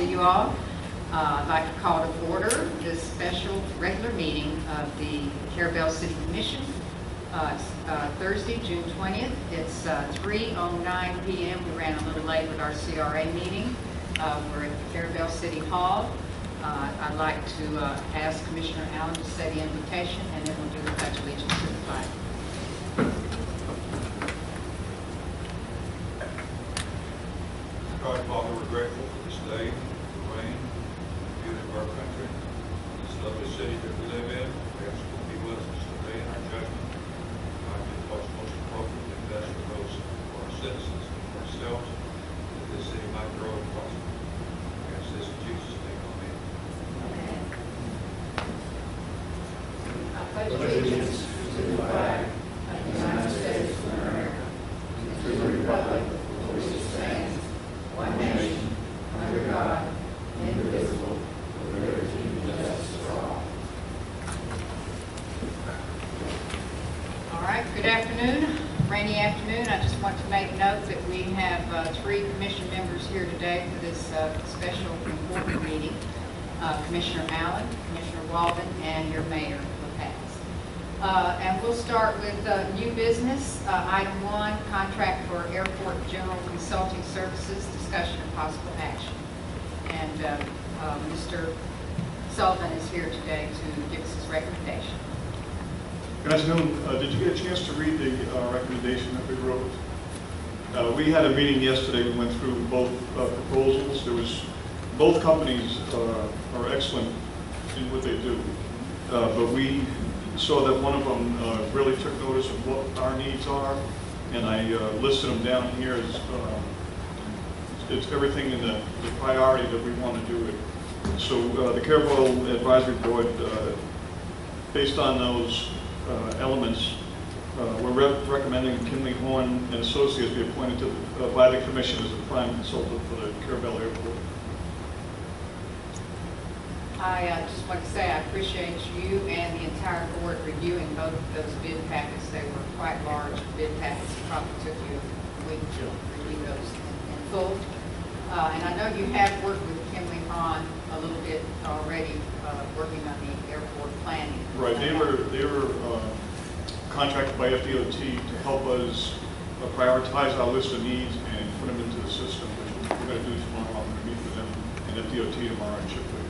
see you all. I'd like to call to order this special regular meeting of the Carrabelle City Commission. It's Thursday, June 20th. It's 3:09 p.m. We ran a little late with our CRA meeting. We're at the Carrabelle City Hall. I'd like to ask Commissioner Allen to say the invocation, and then we'll do the pledge of allegiance to the flag. God, Father, we're grateful for this day, the rain, the beauty of our country, this lovely city that we live in. We ask you to be with us today in our judgment. God, do what's most appropriate and best for those, for our citizens and for ourselves, that this city might grow and prosper. We ask this in Jesus' name, amen. I pledge allegiance to the flag of the United States of America, and to the republic for which it stands, one nation, under God, indivisible, with liberty and justice for all. All right, good afternoon. Rainy afternoon. I just want to make note that we have 3 commission members here today for this special important meeting. Commissioner Allen, Commissioner Walden, and your mayor, LaPaz. And we'll start with new business. Item 1, contract for airport general consulting services, discussion of possible action. And Mr. Sullivan is here today to give us his recommendation. Good afternoon. Did you get a chance to read the recommendation that we wrote? We had a meeting yesterday. We went through both proposals. Both companies are excellent in what they do, but we saw that one of them really took notice of what our needs are, and I listed them down here as it's everything in the priority that we want to do it. So the Carrabelle Advisory Board, based on those elements, we're recommending Kinley Horn and Associates be appointed by the Commission as the prime consultant for the Carrabelle Airport. I just want to say I appreciate you and the entire board reviewing both of those bid packets. They were quite large bid packets. It probably took you a week to review those in full. And I know you have worked with Kinley Horn a little bit already, working on the airport planning. Right. They were contracted by FDOT to help us prioritize our list of needs and put them into the system, which we're going to do tomorrow. I'm going to meet with them and FDOT tomorrow in Shipley.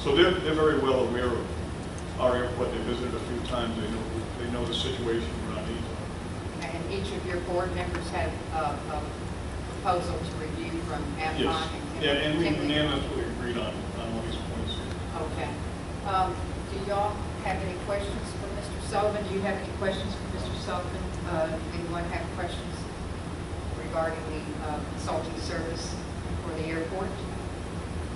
So they're very well aware of our airport. They visited a few times. They know the situation and our needs. And each of your board members have a proposal to review from AMCON. Yes. And we unanimously agreed on all these points. Okay. Do y'all have any questions for Mr. Sullivan? Do you have any questions for Mr. Sullivan? Anyone have questions regarding the consulting service for the airport?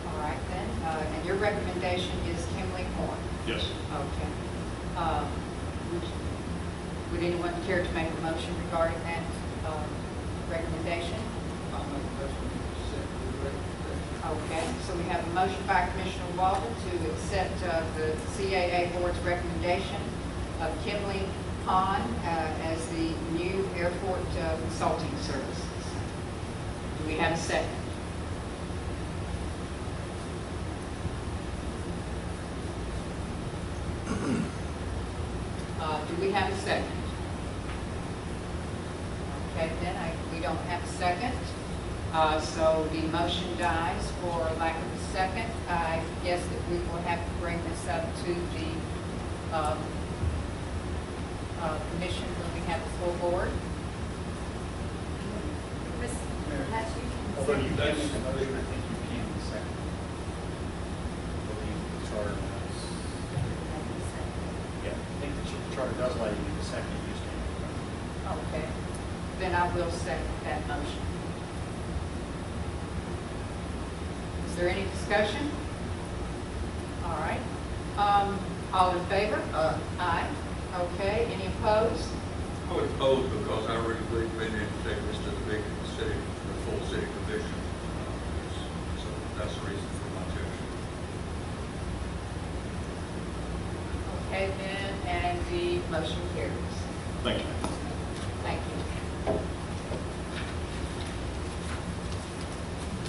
All right then, and your recommendation is Kinley Horn? Yes. Okay. Would anyone care to make a motion regarding that recommendation? I'll make a motion to accept the recommendation. Okay, so we have a motion by Commissioner Walden to accept the CAA Board's recommendation of Kinley Horn as the new airport consulting services. Do we have a second? Do we have a second? Okay, then we don't have a second. So the motion dies for lack of a second. I guess that we will have to bring this up to the commission when we have the full board. Although you can make the motion, I think you can the second. I believe the charter does. Yeah, I think the charter does allow you to do the second. You just can't. Okay, then I will second that motion. Is there any discussion? All right. All in favor? Aye. Aye. Okay. Any opposed? I would oppose because I really believe we need to take this to the big city, the full city commission. So that's the reason for my objection. Okay, then, and the motion carries. Thank you. Thank you.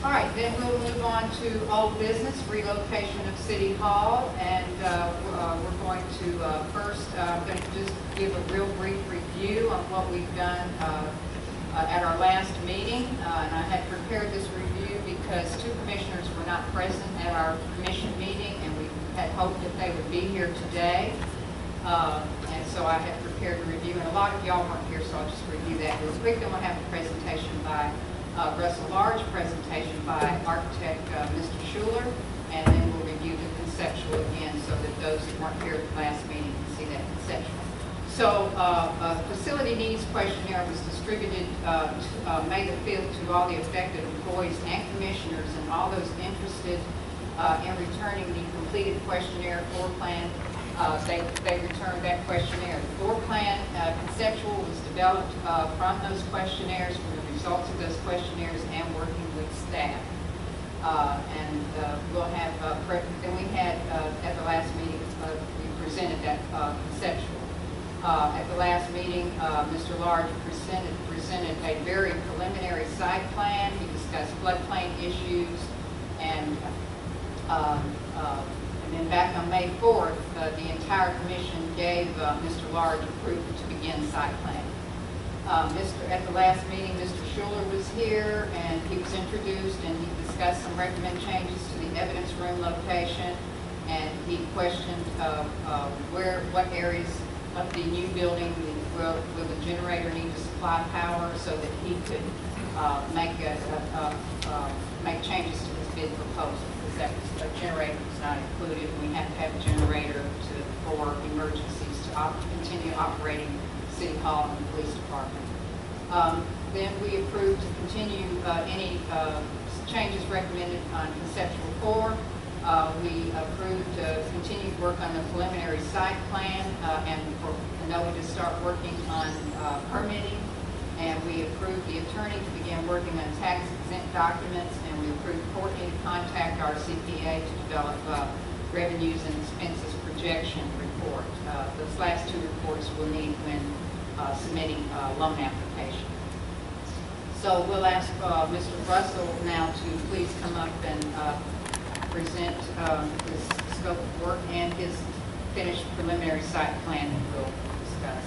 All right, then we'll move on to old business, relocation of City Hall, and we're going to first, I'm going to just give a real brief review on what we've done at our last meeting, and I had prepared this review because two commissioners were not present at our commission meeting, and we had hoped that they would be here today, and so I had prepared a review, and a lot of y'all weren't here, so I'll just review that real quick. Then we'll have a presentation by Russell, large presentation by architect Mr. Schuler, and then we'll review the conceptual again so that those that weren't here at the last meeting can see that conceptual. So a facility needs questionnaire was distributed May the 5th to all the affected employees and commissioners and all those interested in returning the completed questionnaire floor plan. They returned that questionnaire. The floor plan conceptual was developed from those questionnaires, from the results of those questionnaires, and working with staff. We'll have, then we had at the last meeting, we presented that conceptual. At the last meeting, Mr. Large presented a very preliminary site plan. He discussed floodplain issues, and then back on May 4th, the entire commission gave Mr. Large approval to begin site planning. At the last meeting, Mr. Schuler was here, and he was introduced, and he discussed some recommended changes to the evidence room location, and he questioned what areas of the new building will the generator need to supply power so that he could make changes to his bid proposal, because that a generator was not included. We have to have a generator for emergencies to continue operating City Hall and the police department. Then we approved to continue any changes recommended on conceptual 4. We approved continued work on the preliminary site plan and for Canoa to start working on permitting. And we approved the attorney to begin working on tax exempt documents, and we approved Courtney to contact our CPA to develop revenues and expenses projection report. Those last two reports we'll need when submitting loan application. So we'll ask Mr. Russell now to please come up and present his scope of work and his finished preliminary site plan that we'll discuss.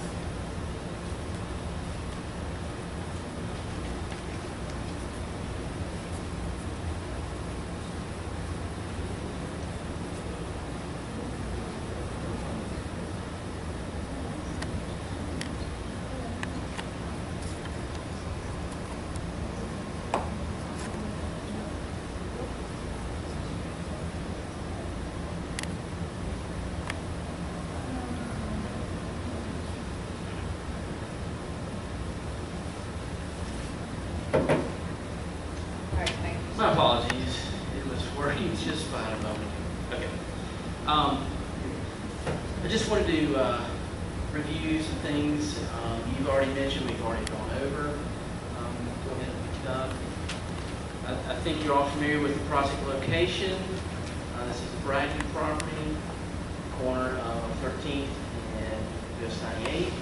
My apologies. It was working just fine a moment ago. Okay. I just wanted to review some things you've already mentioned, we've already gone over. Go ahead and get done. I think you're all familiar with the project location. This is a brand new property, corner of 13th and US 98.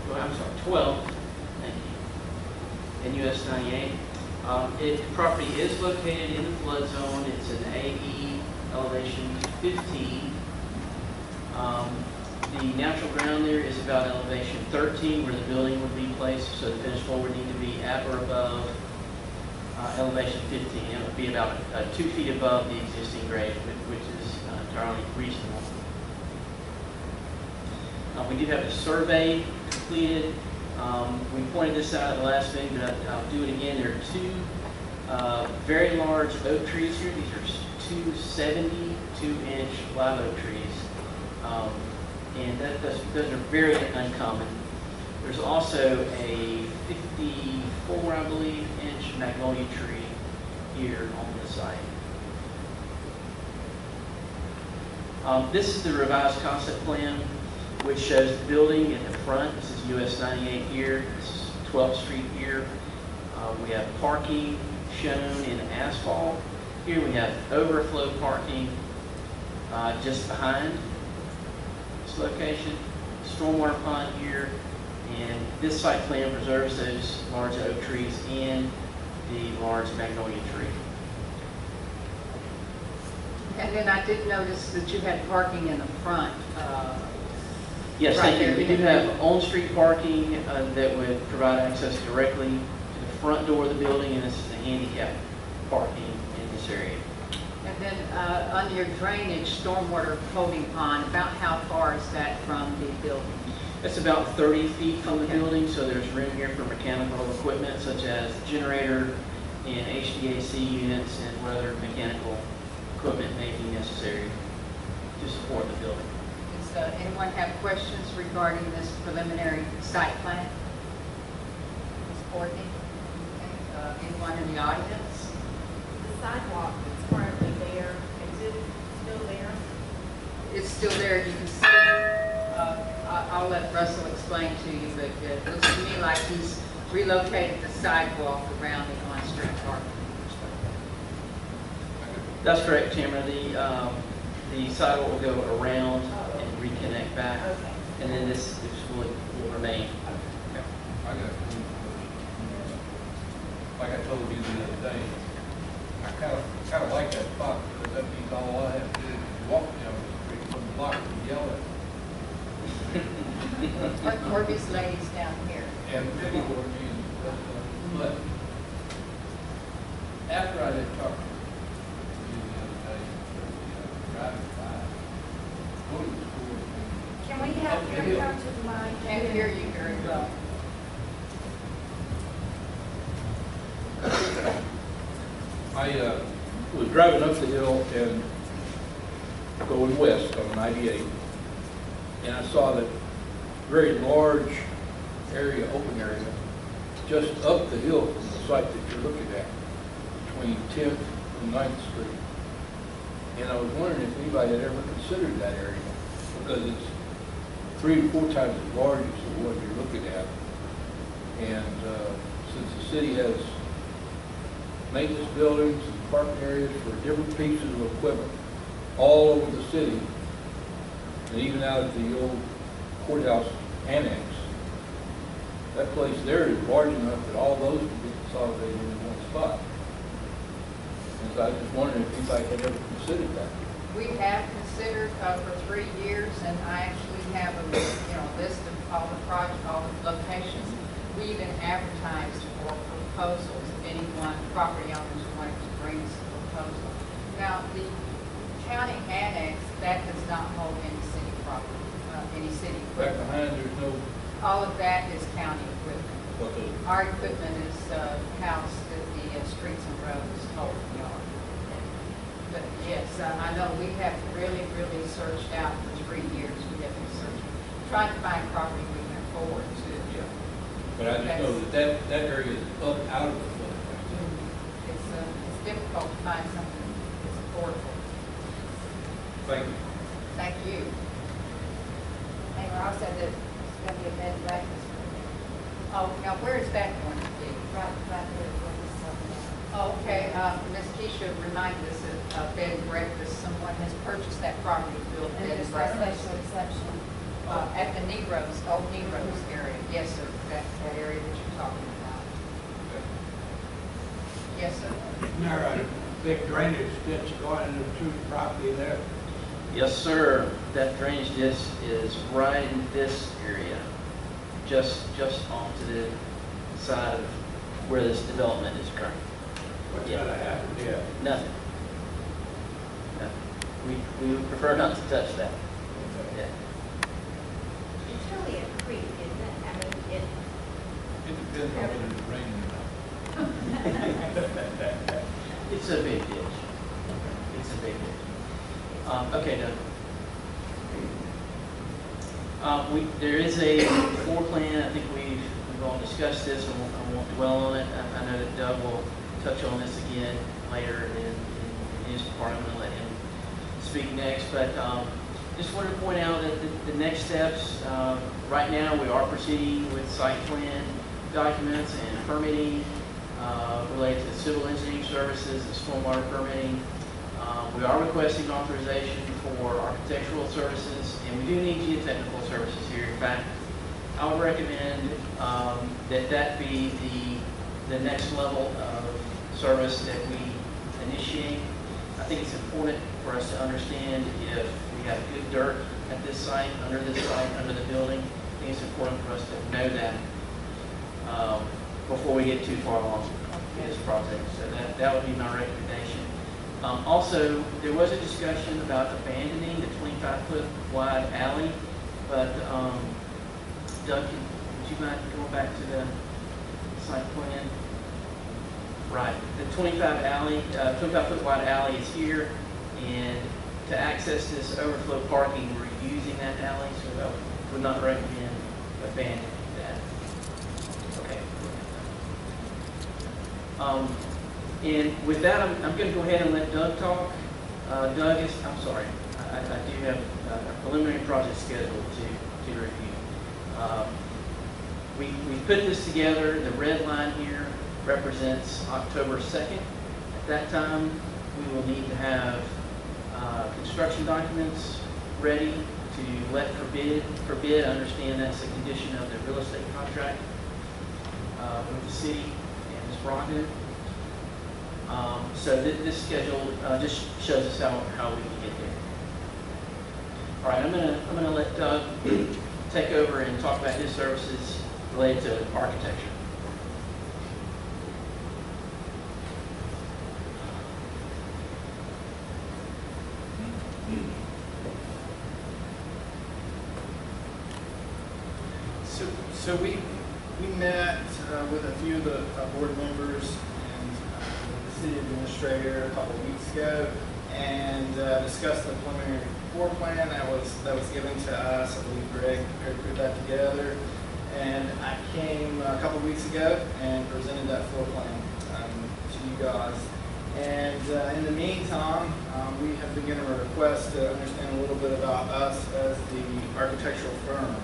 Well, I'm sorry, 12th. Thank you. And US 98. The property is located in the flood zone. It's an AE elevation 15. The natural ground there is about elevation 13, where the building would be placed, so the finished floor would need to be at or above elevation 15. It would be about 2 feet above the existing grade, which is entirely reasonable. We do have the survey completed. We pointed this out at the last meeting, but I'll do it again. There are two very large oak trees here. These are two 72-inch live oak trees. And those are very uncommon. There's also a 54, I believe, inch magnolia tree here on the site. This is the revised concept plan, which shows the building in the front. This is US 98 here. This is 12th Street here. We have parking shown in asphalt. Here we have overflow parking just behind this location. Stormwater pond here. And this site plan preserves those large oak trees and the large magnolia tree. And then I did notice that you had parking in the front. Yes, Right thank you. there. We do have on-street parking that would provide access directly to the front door of the building, and this is the handicap parking in this area. And then on your drainage stormwater holding pond, about how far is that from the building? It's about 30 feet from the Okay. building, so there's room here for mechanical equipment such as generator and HVAC units and what other mechanical equipment may be necessary to support the building. Does anyone have questions regarding this preliminary site plan? Ms. Courtney? Okay, anyone in the audience? The sidewalk that's currently there, is it still there? It's still there, you can see. I'll let Russell explain to you, but it looks to me like he's relocated the sidewalk around the on-street parking. That's correct, Tamara. The sidewalk will go around and reconnect back, Okay. and then this will remain. I got one question. Like I told you the other day, I kind of like that spot because that means all I have to do is walk down the street from the block and yell at Or these ladies down here. and maybe for me. But after I had talked to you the other day, driving by, going to school. Can we have you come to the mic? Can't hear you very well. I was driving up the hill and going west on 98, and I saw that very large area, open area, just up the hill from the site that you're looking at, between 10th and 9th Street. And I was wondering if anybody had ever considered that area, because it's 3 to 4 times as large as the one you're looking at. And since the city has maintenance buildings and parking areas for different pieces of equipment all over the city, and even out at the old courthouse annex, that place there is large enough that all those can be consolidated in one spot. And so I was just wondering if anybody had ever considered that. We have considered for 3 years, and I actually have a list of all the projects, all the locations. We even advertised for proposals if anyone, property owners wanted to bring us a proposal. Now, the county annex, that does not hold any city property, any city Back equipment. behind, there's no, All of that is county equipment. what the, Our equipment is housed at the Streets and Roads holding yard. But yes, I know we have really, really searched out for 3 years. We have been searching, trying to find property we can afford to. yeah. But I just know that area is up out of the floodplain. It's difficult to find something that's affordable. Thank you. Thank you. And we also said that it's going to be a bed and breakfast Oh, now where is that going to be? right there for this summer. Oh, okay, Ms. Keisha reminded us of bed and breakfast. Someone has purchased that property to build And bed and there's a breakfast. special exception. At the Negroes, old Negroes area. Yes, sir, that area that you're talking about. Yes, sir. There are big drainage ditch going into the property there. Yes, sir. That drainage ditch is right in this area, just onto the side of where this development is occurring. What's Yeah. gonna happen there? Nothing. Nothing. We would prefer not to touch that. Yeah. It's really a creek, isn't it? I mean, It depends on whether it's raining or not. It's a big ditch. It's a big ditch. Okay, Doug. There is a floor plan. I think we've all discussed this. I won't dwell on it. I know that Doug will touch on this again later in his part. I'm going to let him speak next. But just wanted to point out that the next steps, right now we are proceeding with site plan documents and permitting related to civil engineering services and stormwater permitting. We are requesting authorization for architectural services, and we do need geotechnical services here. In fact, I would recommend that be the next level of service that we initiate. think it's important for us to understand if we have good dirt at this site, under the building. I think it's important for us to know that before we get too far along in this project. So that would be my recommendation. Also, there was a discussion about abandoning the 25-foot wide alley, but Doug, would you mind going back to the site plan? Right, the 25-foot wide alley is here, and to access this overflow parking, we're using that alley, so I would not recommend abandoning that. Okay. And with that, I'm going to go ahead and let Doug talk. Doug is, I'm sorry, I do have a preliminary project schedule to review. We put this together. The red line here represents October 2nd. At that time, we will need to have construction documents ready to let for bid. For bid, I understand that's a condition of the real estate contract with the city and Ms. Brogdon. So this schedule just shows us how we can get there. All right, I'm gonna let Doug take over and talk about his services related to architecture. So we met with a few of the board members and the city administrator a couple of weeks ago, and discussed the preliminary floor plan that was given to us. I believe Greg put that together, and I came a couple of weeks ago and presented that floor plan to you guys. And in the meantime, we have been getting a request to understand a little bit about us as the architectural firm.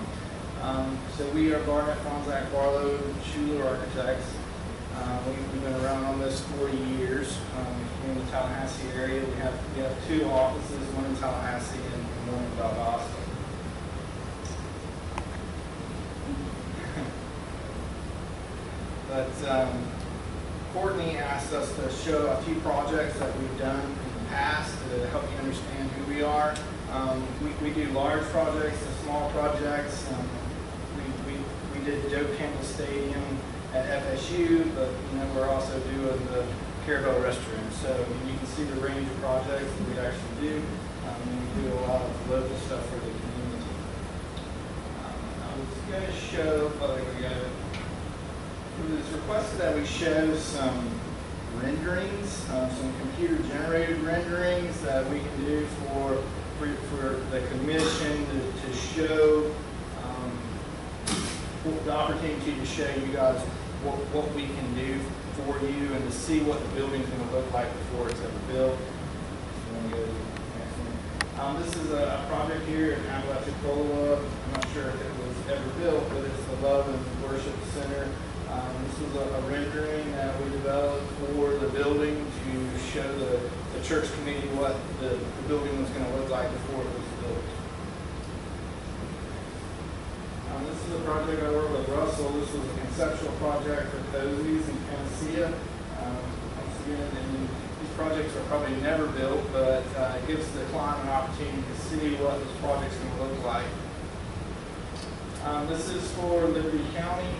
So we are Barnett, Fonzak, Barlow, Schuler Architects. We've been around almost 40 years in the Tallahassee area. We have two offices, one in Tallahassee and one in Valdosta. But Courtney asked us to show a few projects that we've done in the past to help you understand who we are. We do large projects and small projects. We did Joe Campbell Stadium at FSU, but we're also doing the Carrabelle restaurant. So you can see the range of projects that we actually do. We do a lot of local stuff for the community. I was going to show, it was requested that we show some renderings, some computer-generated renderings that we can do for the commission to show the opportunity to show you guys what we can do for you and to see what the building's going to look like before it's ever built. This is a project here in Apalachicola. I'm not sure if it was ever built, but it's the Love and Worship Center. This was a rendering that we developed for the building to show the church committee what the building was going to look like before it was built. This is a project I worked with Russell. This was a conceptual project for Cozy's in Panacea. Once again, these projects are probably never built, but it gives the client an opportunity to see what this project's going to look like. This is for Liberty County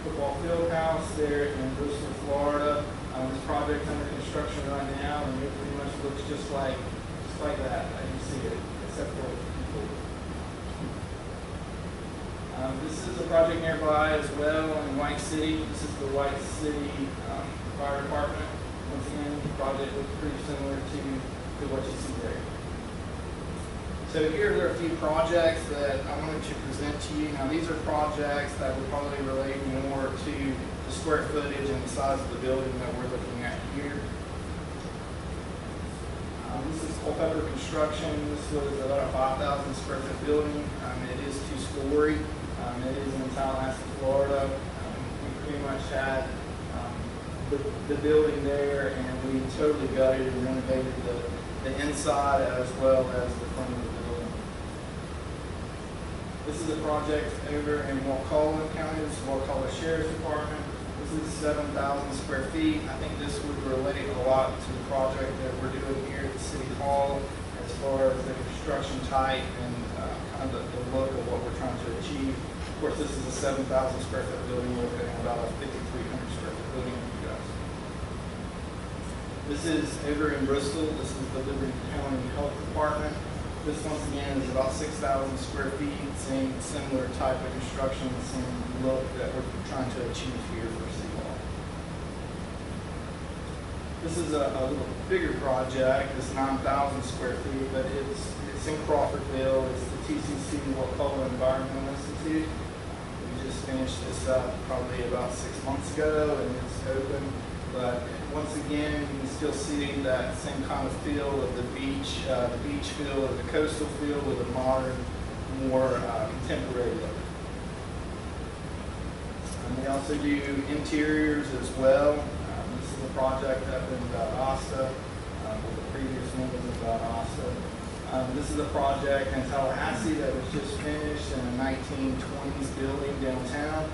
football field house there in Bristol, Florida. This project's under construction right now, and it pretty much looks just like that. You see it, except for people. This is a project nearby as well in White City. This is the White City Fire Department. Once again, the project looks pretty similar to what you see there. So here are a few projects that I wanted to present to you. Now these are projects that would probably relate more to the square footage and the size of the building that we're looking at here. This is Culpeper Construction. This was about a 5,000 square foot building. It is two-story. It is in Tallahassee, Florida. We pretty much had the building there, and we totally gutted and renovated the inside as well as the front of the building. This is a project over in Wakulla County. This is Wakulla Sheriff's Department. This is 7,000 square feet. I think this would relate a lot to the project that we're doing here at the recall, as far as the construction type and kind of the look of what we're trying to achieve. Of course, this is a 7,000 square foot building. We're looking at about a 5,300 square foot building in you guys. This is over in Bristol. This is the Liberty County Health Department. This, once again, is about 6,000 square feet, same similar type of construction, same look that we're trying to achieve here for City Hall. This is a little bigger project. It's 9,000 square feet, but it's in Crawfordville. It's the TCC, Wakulla Environmental Institute. We just finished this up probably about 6 months ago, and it's open. But once again, you can still see that same kind of feel of the beach feel, of the coastal feel with a modern, more contemporary look. And we also do interiors as well. This is a project up in Valdosta with the previous members of Valdosta. This is a project in Tallahassee that was just finished in a 1920s building downtown,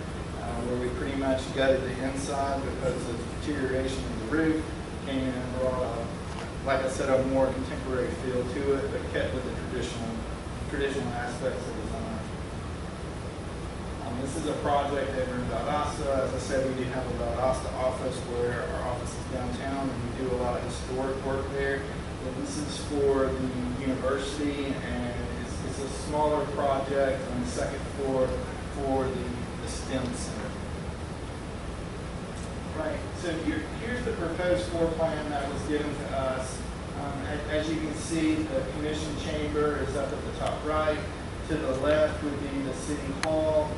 where we pretty much gutted the inside because of deterioration of the roof. Came in and brought, like I said, a more contemporary feel to it, but kept with the traditional aspects of design. This is a project over in Valdosta. As I said, we do have a Valdosta office where our office is downtown, and we do a lot of historic work there. But this is for the university, and it's a smaller project on the second floor for the STEM Center. Right, so here's the proposed floor plan that was given to us. As you can see, the commission chamber is up at the top right. To the left would be the city hall,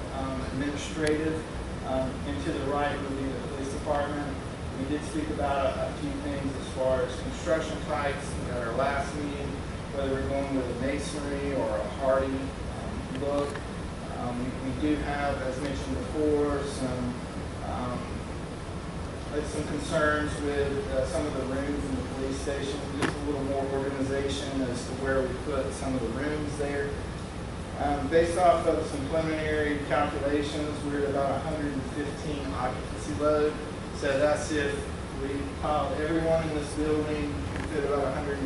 administrative, and to the right would be the police department. We did speak about a few things as far as construction types at our last meeting, whether we're going with a masonry or a hardy look. We do have, as mentioned before, some concerns with some of the rooms in the police station, just a little more organization as to where we put some of the rooms there. Based off of some preliminary calculations, we're at about 115 occupancy load. So that's if we piled everyone in this building, we fit about 115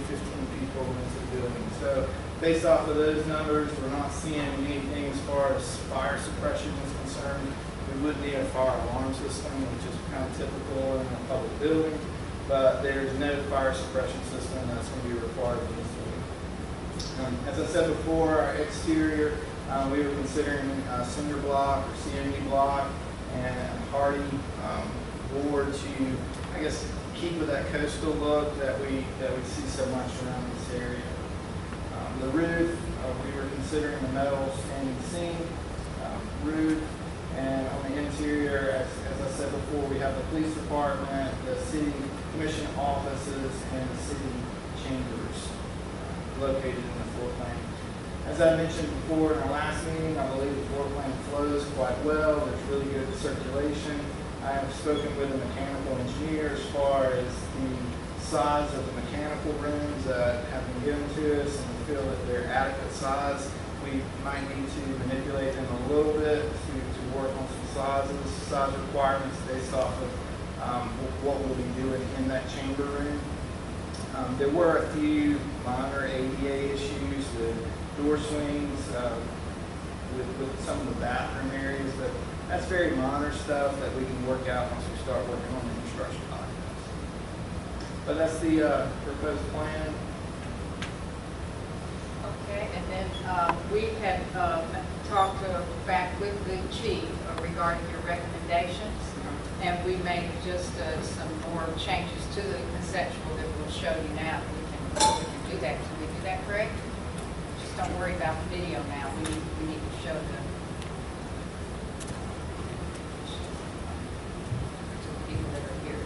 people into the building. So based off of those numbers, we're not seeing anything as far as fire suppression is concerned. We would need a fire alarm system, which is kind of typical in a public building, but there's no fire suppression system that's going to be required for this building. As I said before, our exterior, we were considering cinder block or CMU block and hardy board to, I guess, keep with that coastal look that we see so much around this area. The roof, we were considering a metal standing seam roof. And on the interior, as I said before, we have the police department, the city commission offices, and the city chambers located in the floor plan. As I mentioned before in our last meeting, I believe the floor plan flows quite well. There's really good circulation. I have spoken with a mechanical engineer as far as the size of the mechanical rooms that have been given to us, and we feel that they're adequate size. We might need to manipulate them a little bit to work on some size requirements based off of what we'll be doing in that chamber room. There were a few minor ADA issues with door swings, with some of the bathroom areas, but that's very minor stuff that we can work out once we start working on the construction documents. But that's the proposed plan. Okay, and then we had talked back with the chief regarding your recommendations, and we made just some more changes to the conceptual that we'll show you now. We can do that. Can we do that, correct? Just don't worry about the video now. We need to show the people that are here.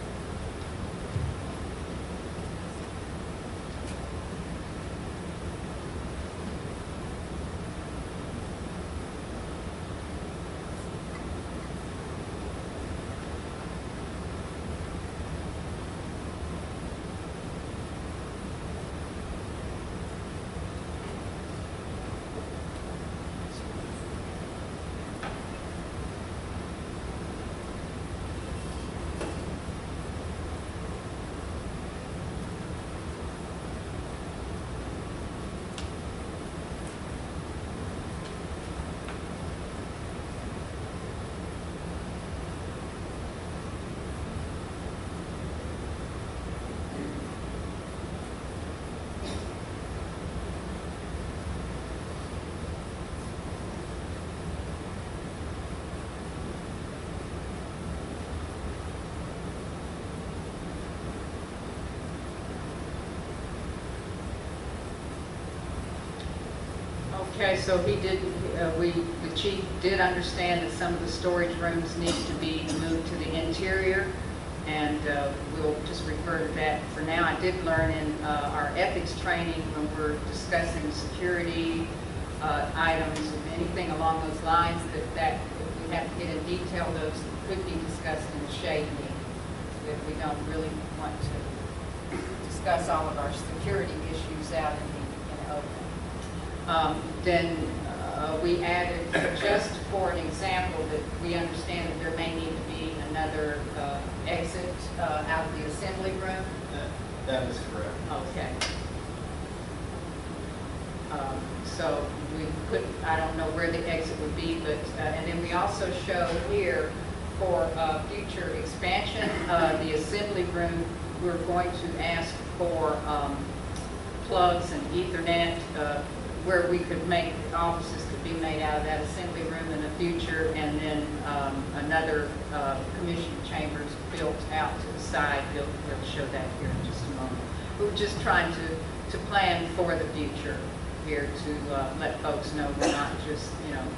Okay, so he did, the chief did understand that some of the storage rooms need to be moved to the interior, and we'll just refer to that for now. I did learn in our ethics training when we're discussing security items and anything along those lines, that if we have to get in detail, those could be discussed in the shade meeting. That we don't really want to discuss all of our security issues out in the open. Then we added, just for an example, that we understand that there may need to be another exit out of the assembly room. That is correct. Okay. So we put, I don't know where the exit would be, but, and then we also show here for future expansion, the assembly room, we're going to ask for plugs and Ethernet, where we could make, offices could be made out of that assembly room in the future, and then another commission chambers built out to the side. We'll show that here in just a moment. We're just trying to plan for the future here, to let folks know we're not just,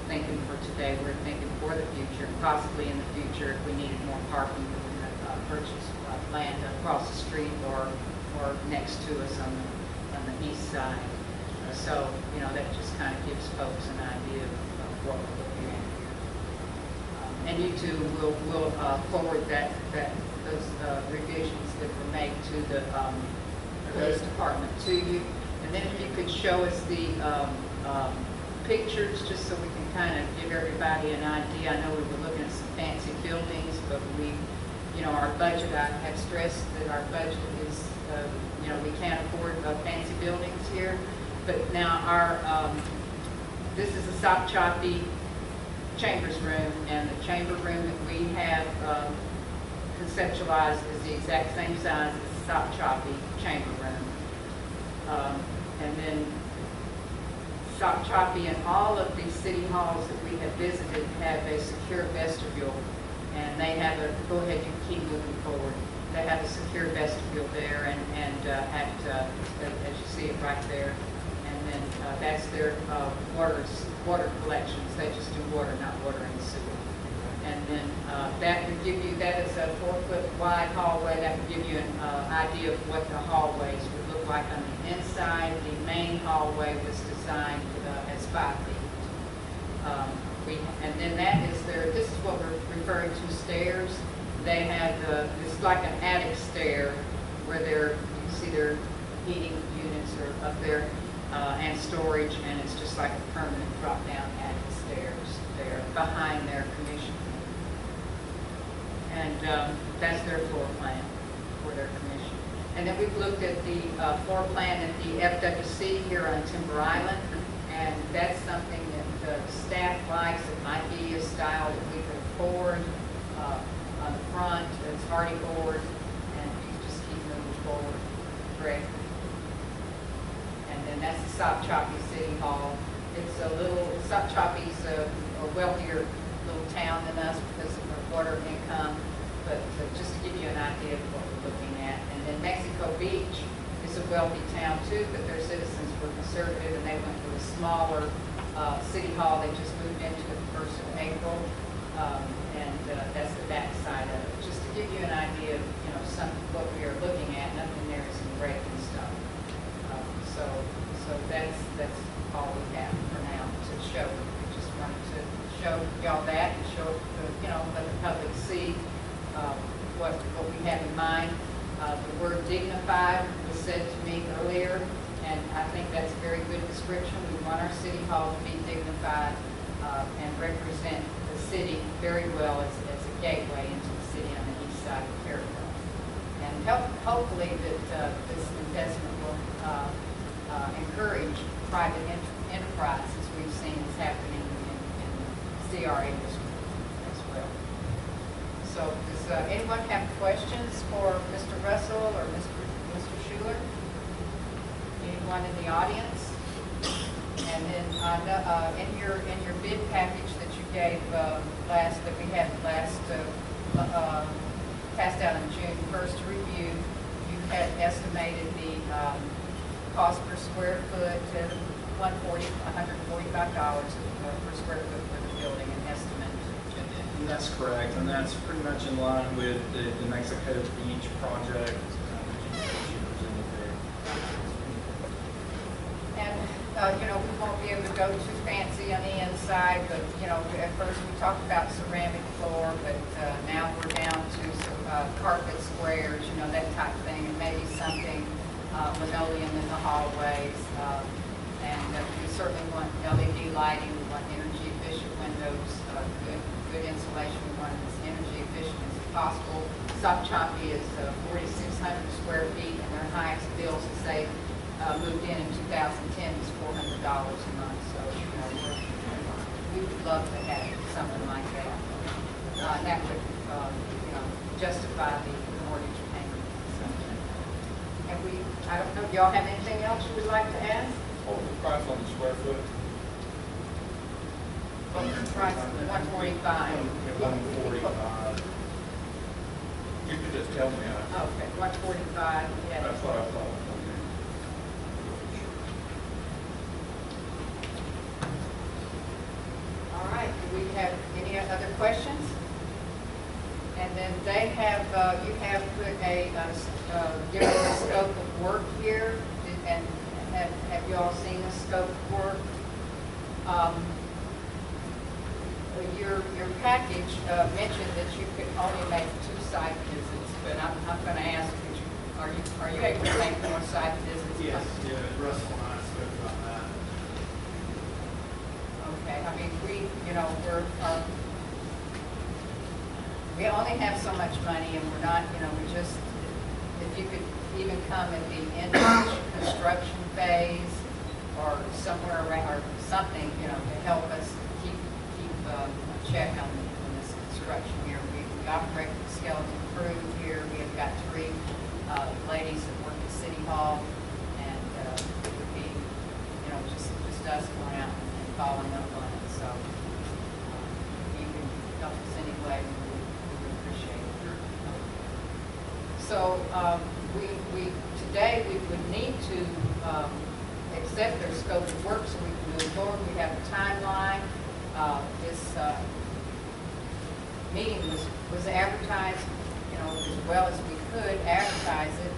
thinking for today, we're thinking for the future. Possibly in the future, if we needed more parking, we would purchase land across the street or next to us on the east side. So, that just kind of gives folks an idea of what we're looking at here. And you two will forward those revisions that were made to the police department to you. And then if you could show us the pictures, just so we can kind of give everybody an idea. I know we were looking at some fancy buildings, but our budget, I have stressed that our budget is, we can't afford fancy buildings here. But now this is a Sop Choppy chambers room, and the chamber room that we have conceptualized is the exact same size as the Sop Choppy chamber room. And then Sop Choppy and all of the city halls that we have visited have a secure vestibule, and they have go ahead, you keep moving forward. They have a secure vestibule there, and as you see it right there. And then that's their water collections. They just do water, not water and sewer. And then that would give you, that is a 4-foot wide hallway. That would give you an idea of what the hallways would look like on the inside. The main hallway was designed as 5 feet. And then that is this is what we're referring to stairs. They have it's like an attic stair where you can see their heating units are up there and storage, and it's just like a permanent drop-down attic stairs there behind their commission. And that's their floor plan for their commission. And then we've looked at the floor plan at the FWC here on Timber Island, and that's something that the staff likes. It might be a style that we could afford. On the front, it's hardy board, and you can just keep moving forward. Great. And then that's the Sop Choppy City Hall. Sop Choppy's a wealthier little town than us because of our water income, but just to give you an idea of what we're looking at. And then Mexico Beach is a wealthy town too, but their citizens were conservative, and they went to a smaller city hall. They just moved into it the 1st of April. That's the back side of it. Just to give you an idea of, what we are looking at. Nothing there is in breaking stuff. So that's all we have for now to show. We just wanted to show y'all that and show, let the public see what we have in mind. The word dignified was said to me earlier, and I think that's a very good description. We want our city hall to be dignified and represent the city very well as a gateway into the city on the east side of Carrabelle. And hopefully that this investment will encourage private enterprise, as we've seen is happening in the CRA district as well. So does anyone have questions for Mr. Russell or Mr. Schuler? Anyone in the audience? And then in your bid package that you gave passed out on June 1st to review, you had estimated the cost per square foot $145 per square foot for the building, an estimate. And that's correct, and that's pretty much in line with the Mexico Beach project that you presented there. And, we won't be able to go too fancy on the inside, but, at first we talked about ceramic floor, but now we're down to some carpet squares, that type of thing, and maybe something linoleum in the hallways. And we certainly want LED lighting, we want energy efficient windows, good insulation, we want it as energy efficient as possible. Soft Choppy is 4,600 square feet, and their highest bills as they moved in 2010 was $400 a month. So, we would love to have something like that. That would, justify the mortgage payment. So, and I don't know, do y'all have anything else you would like to add? What was the price on the square foot? Price of $145. 145. You could just tell me. Okay, $145. Yeah. That's what I thought. All right. Do we have any other questions? And then they have, you have put given the scope of work here, and have you all seen the scope of work? Your package mentioned that you could only make 2 site visits, but I'm going to ask, are you able to make more site visits? Yes, yeah, Russell and I spoke about that. Okay, I mean, we only have so much money, and we're not, we just, if you could even come at the end of the construction phase, or somewhere around, or something, to help us keep a check on this construction here. We operate the skeleton crew here. We have got 3 ladies that work at City Hall, and it would be, just us going out and following up on it. So if you can help us anyway, we would appreciate it. So today we would need to accept their scope of work so we can move forward. We have a timeline. This meeting was advertised, as well as we could advertise it.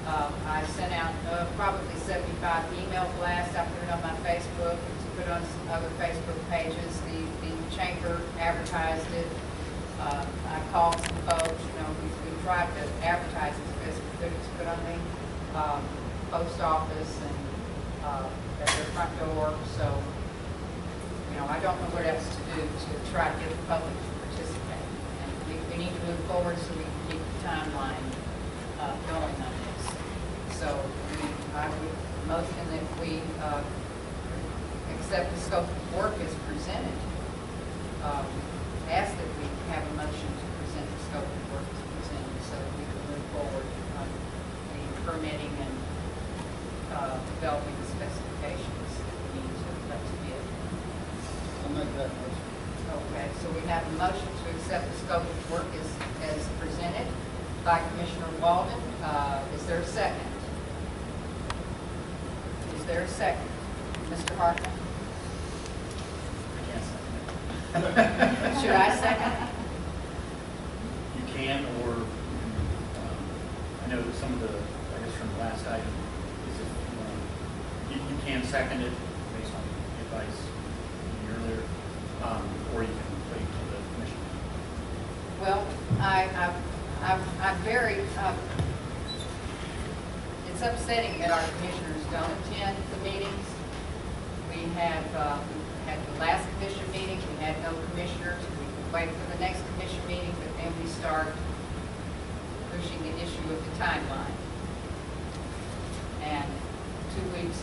I sent out probably 75 email blasts. I put it on my Facebook. It's put on some other Facebook pages. The chamber advertised it. I called some folks. We tried to advertise as best we could. It's put on the post office and at their front door. So, I don't know what else to do to try to get the public to participate. And we need to move forward so we can keep the timeline going on this. So I would motion that we accept the scope of work as presented. Ask that we have a motion to present the scope of work as presented so that we can move forward on the permitting and developing the specifications that we need to let to bid. I'll make that motion. Okay, so we have a motion to accept the scope of work as presented by Commissioner Walden. Is there a second? Is there a second? Mr. Hartman? Yes. Should I second? You can, or I know that some of the, from the last item, is if you can second it based on advice earlier, or you can wait for the commission. Well, I'm very, it's upsetting that our commissioners don't attend the meetings. We have had the last commission meeting, we had no commissioners. We wait for the next commission meeting, but then we start pushing the issue of the timeline. And 2 weeks,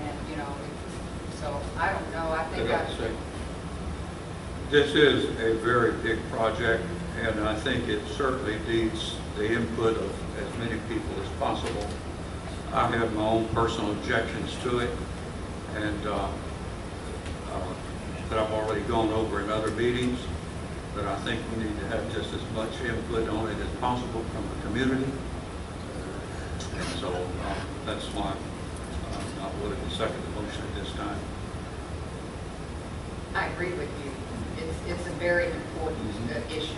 and so I don't know, I think This is a very big project, and I think it certainly needs the input of as many people as possible. I have my own personal objections to it, and that I've already gone over in other meetings, but I think we need to have just as much input on it as possible from the community. And so that's why I'm not willing to second the motion at agree with you. It's a very important issue.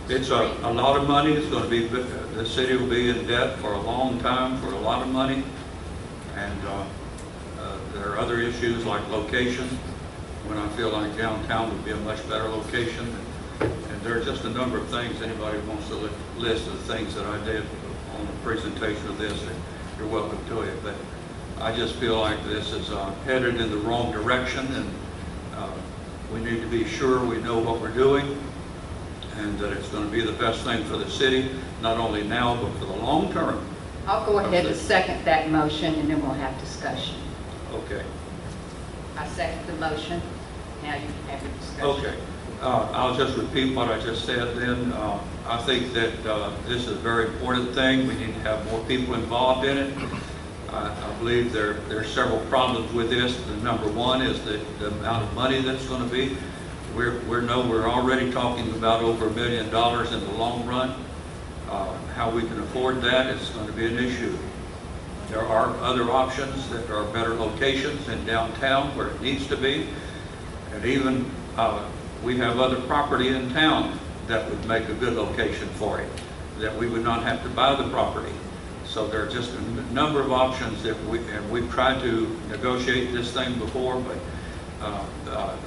It's a lot of money. It's going to be, the city will be in debt for a long time for a lot of money. And there are other issues like location, when I feel like downtown would be a much better location. And there are just a number of things. Anybody who wants to list of the things that I did on the presentation of this, you're welcome to it. But I just feel like this is headed in the wrong direction, and we need to be sure we know what we're doing and that it's going to be the best thing for the city, not only now, but for the long term. I'll go ahead and second that motion, and then we'll have discussion. Okay. I second the motion. Now you can have your discussion. Okay. I'll just repeat what I just said then. I think that this is a very important thing. We need to have more people involved in it. I believe there are several problems with this. The number one is the amount of money that's going to be. We're already talking about over $1 million in the long run. How we can afford that is going to be an issue. There are other options that are better locations in downtown where it needs to be. And even we have other property in town that would make a good location for it, that we would not have to buy the property. So there are just a number of options that we've tried to negotiate this thing before, but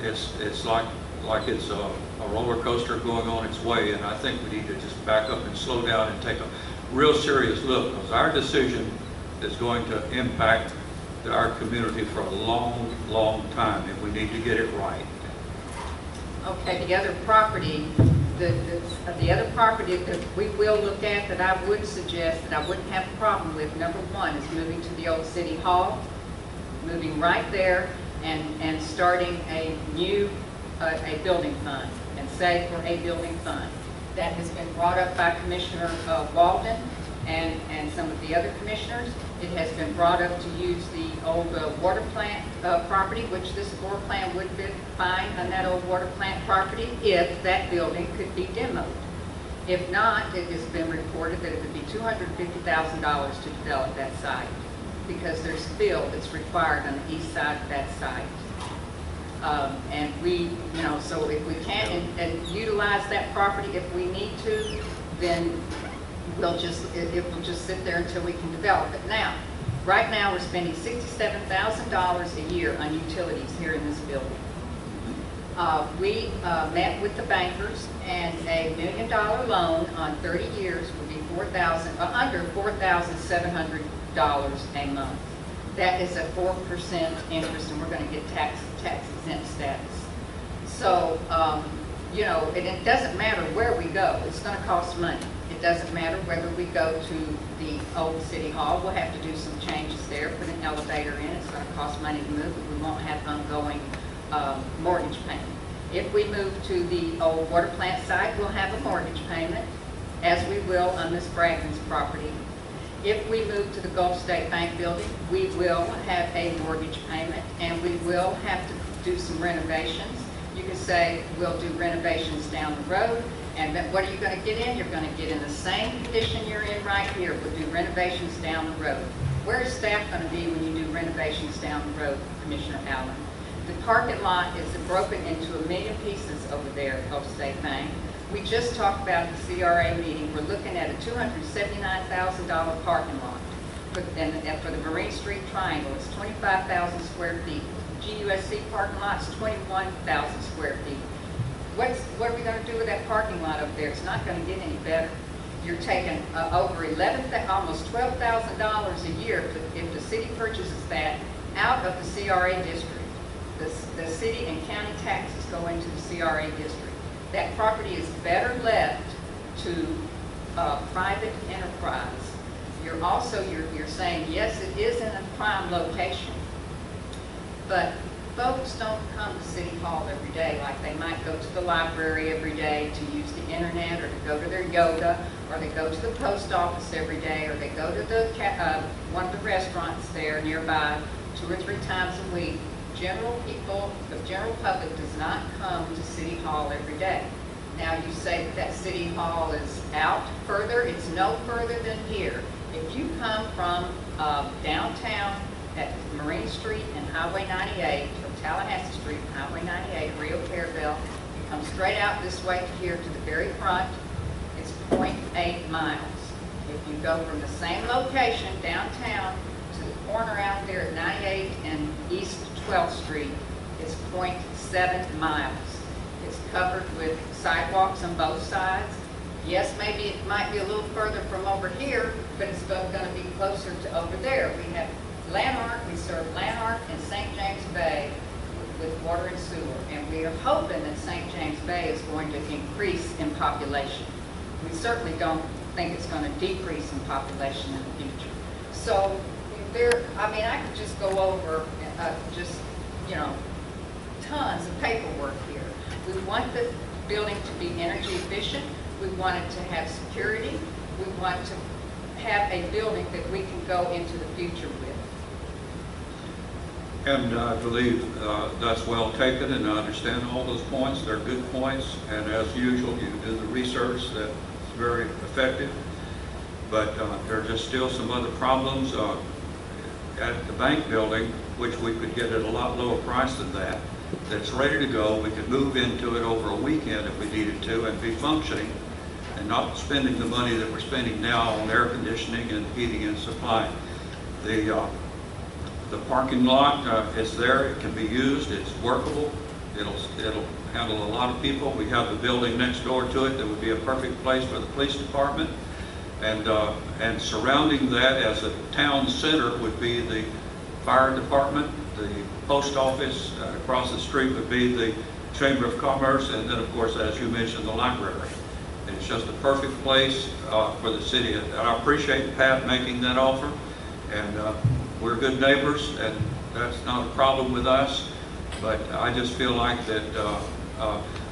it's like it's a roller coaster going on its way, and I think we need to just back up and slow down and take a real serious look, because our decision is going to impact our community for a long, long time, and we need to get it right. Okay, the other property, the other property that we will look at that I would suggest that I wouldn't have a problem with, number one, is moving to the old city hall, moving right there and starting a new a building fund, and save for a building fund. That has been brought up by Commissioner Walden and some of the other commissioners. It has been brought up to use the old water plant property, which this floor plan would fit fine on that old water plant property if that building could be demoed. If not, it has been reported that it would be $250,000 to develop that site, because there's fill that's required on the east side of that site. And we, so if we can't and utilize that property if we need to, then it will just sit there until we can develop it. Now, right now we're spending $67,000 a year on utilities here in this building. We met with the bankers, and a $1 million loan on 30 years would be under $4,700 a month. That is a 4% interest, and we're going to get tax exempt status. So, and it doesn't matter where we go. It's going to cost money. It doesn't matter whether we go to the old city hall. We'll have to do some changes there, put an elevator in. It's going to cost money to move, but we won't have ongoing mortgage payment. If we move to the old water plant site, we'll have a mortgage payment, as we will on Ms. Bragdon's property. If we move to the Gulf State Bank building, we will have a mortgage payment, and we will have to do some renovations. You can say we'll do renovations down the road, and then what are you going to get in? You're going to get in the same condition you're in right here. We'll do renovations down the road. Where is staff going to be when you do renovations down the road, Commissioner Allen? The parking lot is broken into a million pieces over there at Gulf State Bank. We just talked about the CRA meeting. We're looking at a $279,000 parking lot. For the Marine Street Triangle, it's 25,000 square feet. GUSC parking lot's 21,000 square feet. What are we going to do with that parking lot up there? It's not going to get any better. You're taking over almost $12,000 a year if the city purchases that out of the CRA district. The city and county taxes go into the CRA district. That property is better left to private enterprise. You're saying, yes, it is in a prime location, but folks don't come to City Hall every day like they might go to the library every day to use the internet, or to go to their yoga, or they go to the post office every day, or they go to the one of the restaurants there nearby 2 or 3 times a week. General people, the general public does not come to City Hall every day. Now you say that City Hall is out further. It's no further than here. If you come from downtown at Marine Street and Highway 98, or Tallahassee Street and Highway 98, Rio Carrabelle. You come straight out this way to here to the very front. It's 0.8 miles. If you go from the same location downtown to the corner out there at 98 and East 12th Street, it's 0.7 miles. It's covered with sidewalks on both sides. Yes, maybe it might be a little further from over here, but it's going to be closer to over there. We have Lanark, we serve Lanark and St. James Bay with water and sewer, and we are hoping that St. James Bay is going to increase in population. We certainly don't think it's going to decrease in population in the future. So there, I mean, I could just go over tons of paperwork here. We want the building to be energy efficient. We want it to have security. We want to have a building that we can go into the future with. And I believe that's well taken, and I understand all those points. They're good points, and as usual, you do the research that's very effective. But there are just still some other problems at the bank building, which we could get at a lot lower price than that. That's ready to go. We could move into it over a weekend if we needed to and be functioning and not spending the money that we're spending now on air conditioning and heating and supply. The parking lot is there. It can be used. It's workable. It'll handle a lot of people. We have the building next door to it that would be a perfect place for the police department. And surrounding that as a town center would be the fire department, the post office, across the street would be the Chamber of Commerce, and then of course, as you mentioned, the library. And it's just a perfect place for the city. And I appreciate Pat making that offer, and we're good neighbors, and that's not a problem with us. But I just feel like that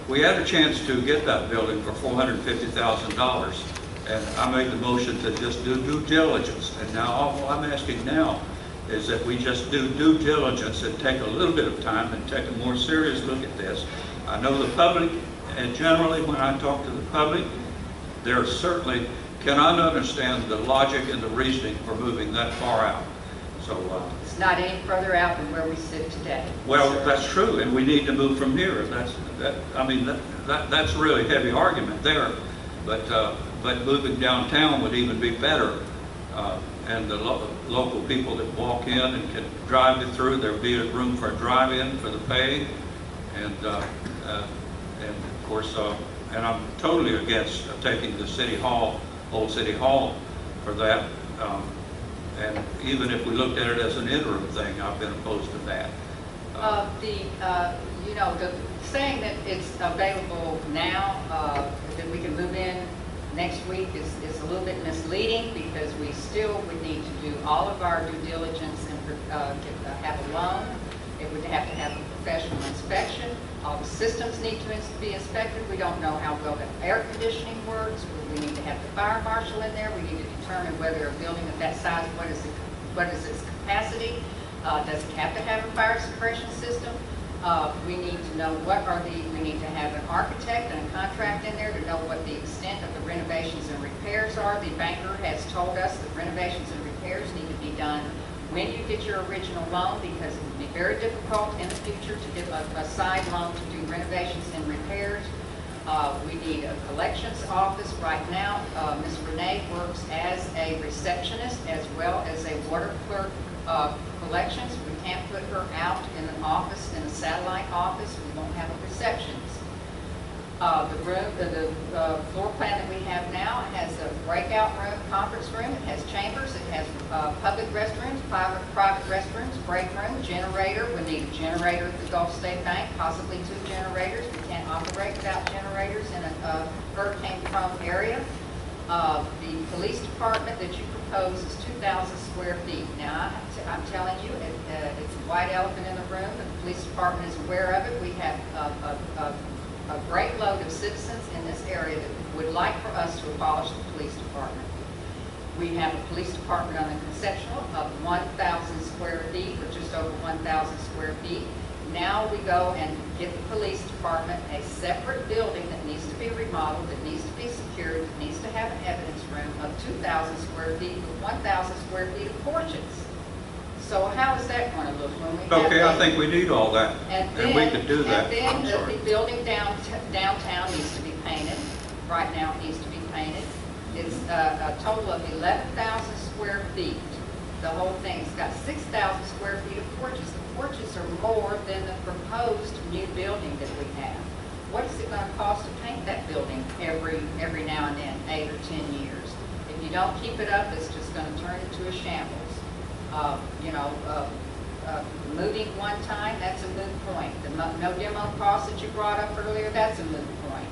we had a chance to get that building for $450,000, and I made the motion to just do due diligence. And now all I'm asking now is that we just do due diligence and take a little bit of time and take a more serious look at this. I know the public, and generally when I talk to the public, they certainly cannot understand the logic and the reasoning for moving that far out. So it's not any further out than where we sit today. well, that's true, and we need to move from here. That's a really heavy argument there, but moving downtown would even be better. And the local people that walk in and can drive it through, there'll be a room for a drive-in for the pay, and of course, and I'm totally against taking the city hall, old city hall, for that. And even if we looked at it as an interim thing, I've been opposed to that. The saying that it's available now, that we can move in next week is a little bit misleading, because we still would need to do all of our due diligence and have a loan. It would have to have a professional inspection. All the systems need to be inspected. We don't know how well the air conditioning works. We need to have the fire marshal in there. We need to determine whether a building of that size, what is its capacity? Does it have to have a fire suppression system? We need to know we need to have an architect and a contract in there to know what the extent of the renovations and repairs are. The banker has told us that renovations and repairs need to be done when you get your original loan, because it would be very difficult in the future to get a side loan to do renovations and repairs. We need a collections office. Right now, Ms. Renee works as a receptionist as well as a water clerk collections. We can't put her out in an office, in a satellite office. We won't have a receptionist. The floor plan that we have now has a breakout room, conference room. It has chambers. It has public restrooms, private restrooms, break room, generator. We need a generator at the Gulf State Bank, possibly 2 generators. We can't operate without generators in a hurricane-prone area. The police department that you propose is 2,000 square feet. Now, I'm telling you, it's a white elephant in the room. The police department is aware of it. We have a great load of citizens in this area that would like for us to abolish the police department. We have a police department on the conceptual of 1,000 square feet, or just over 1,000 square feet. Now we go and get the police department a separate building that needs to be remodeled, that needs to be secured, that needs to have an evidence room of 2,000 square feet with 1,000 square feet of porches. So how is that going to look when we have? Okay, I think we need all that, And and we could do that. And then I'm sorry. the building downtown needs to be painted. Right now it needs to be painted. It's a total of 11,000 square feet. The whole thing's got 6,000 square feet of porches. The porches are more than the proposed new building that we have. What is it going to cost to paint that building every now and then, 8 or 10 years? If you don't keep it up, it's just going to turn into a shambles. Moving one time, that's a moot point. The no demo cost that you brought up earlier, that's a moot point.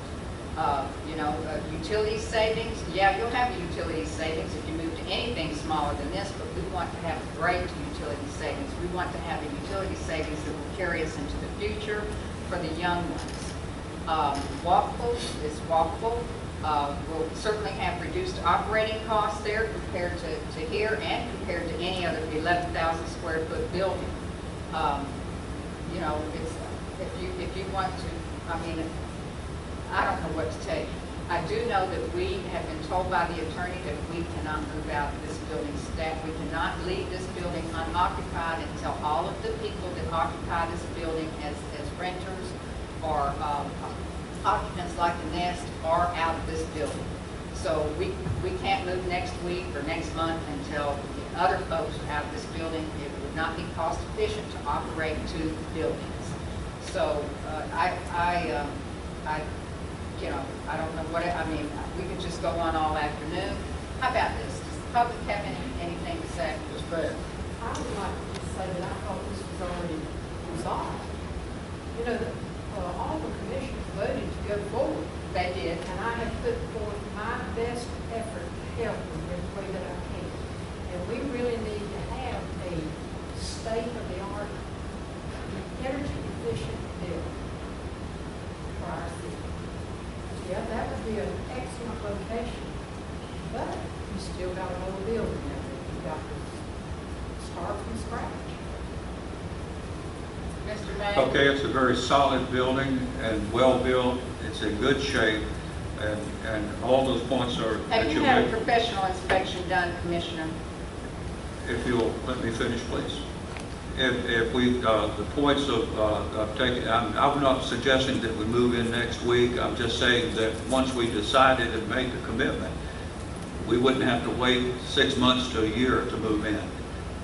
Utility savings, yeah, you'll have utility savings if you move to anything smaller than this, but we want to have great utility savings. We want to have a utility savings that will carry us into the future for the young ones. Walkable is walkable. We'll certainly have reduced operating costs there compared to here and compared to any other 11,000 square foot building. If you want to, I don't know what to tell you. I do know that we have been told by the attorney that we cannot move out of this building. Staff, we cannot leave this building unoccupied until all of the people that occupy this building as renters or occupants like the Nest are out of this building. So we can't move next week or next month until the other folks are out of this building. It would not be cost efficient to operate two buildings. So I don't know we could just go on all afternoon. How about this? Does the public have anything to say? Ms. Bass? I would like to say that I thought this was already resolved. All the commissioners voted to go forward. They did. And I have put forth my best effort to help them every way that I can. And we really need to have a state-of-the-art, energy-efficient building for our city. Yeah, that would be an excellent location, but you still got an old building there that you got to start from scratch. Mr. May? Okay, it's a very solid building and well-built. It's in good shape, and all those points are Have that you you had a made. professional inspection done, Commissioner? If you'll let me finish, please. If we, the points of taking, I'm not suggesting that we move in next week. I'm just saying that once we decided and made the commitment, we wouldn't have to wait 6 months to a year to move in.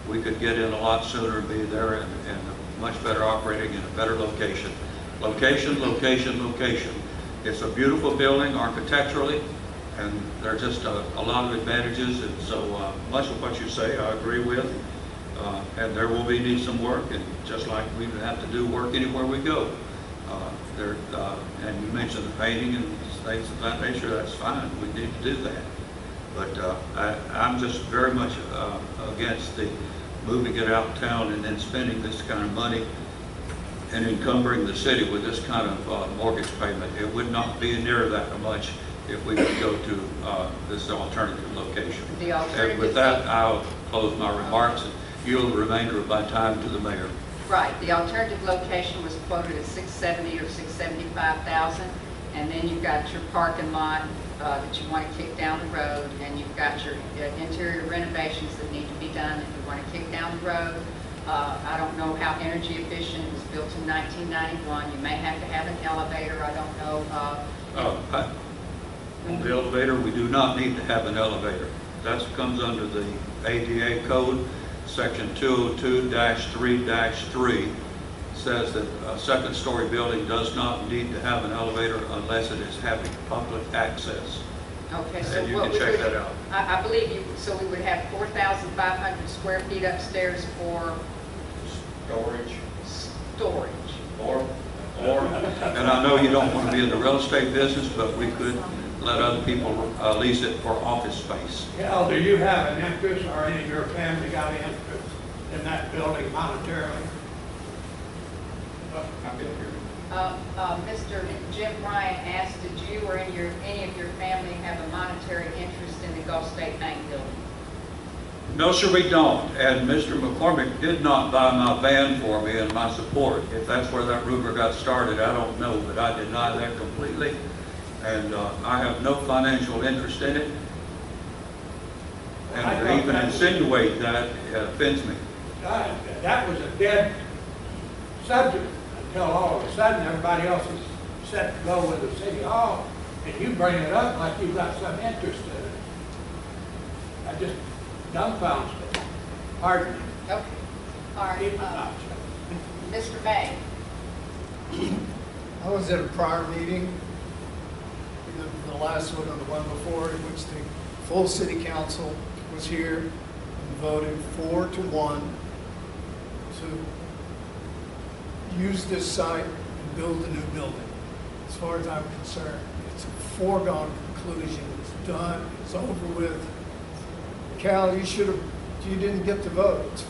We could get in a lot sooner and be there and much better operating in a better location. Location, location, location. It's a beautiful building architecturally, and there are just a lot of advantages, and so much of what you say I agree with. And there will need some work, and just like we have to do work anywhere we go. And you mentioned the painting and things of that nature, that's fine, we need to do that. But I'm just very much against the moving it out of town and then spending this kind of money and encumbering the city with this kind of mortgage payment. It would not be near that much if we could go to this alternative location. The alternative. And with that, I'll close my remarks and yield the remainder of my time to the mayor. Right, the alternative location was quoted at $670,000 or $675,000, and then you've got your parking lot that you want to kick down the road, and you've got your interior renovations that need to be done if you want to kick down the road. I don't know how energy efficient. It was built in 1991. You may have to have an elevator. I don't know. On the elevator, we do not need to have an elevator. That comes under the ADA code. Section 202-3-3 says that a second-story building does not need to have an elevator unless it is having public access. Okay, so And you what can we check would, that out. I believe you, so we would have 4,500 square feet upstairs for Storage. storage. Or, and I know you don't want to be in the real estate business, but we could let other people lease it for office space. Hal, do you have an interest, or any of your family got an interest in that building monetarily? Mr. Jim Bryan asked, did you or any of your family have a monetary interest in the Gulf State Bank building? No, sir, we don't. And Mr. McCormick did not buy my van for me and my support. If that's where that rumor got started, I don't know, but I deny that completely. And I have no financial interest in it. And to even insinuate that offends me. that was a dead subject until all of a sudden everybody else is set to go with the city hall, and you bring it up like you've got some interest in it. I just dumbfounds me. Pardon me. Okay. All right, Keep it up. Mr. May. I was at a prior meeting, either the last one or the one before, in which the full city council was here and voted 4-1 to use this site and build a new building. As far as I'm concerned, it's a foregone conclusion. It's done, it's over with. Cal, you didn't get to vote.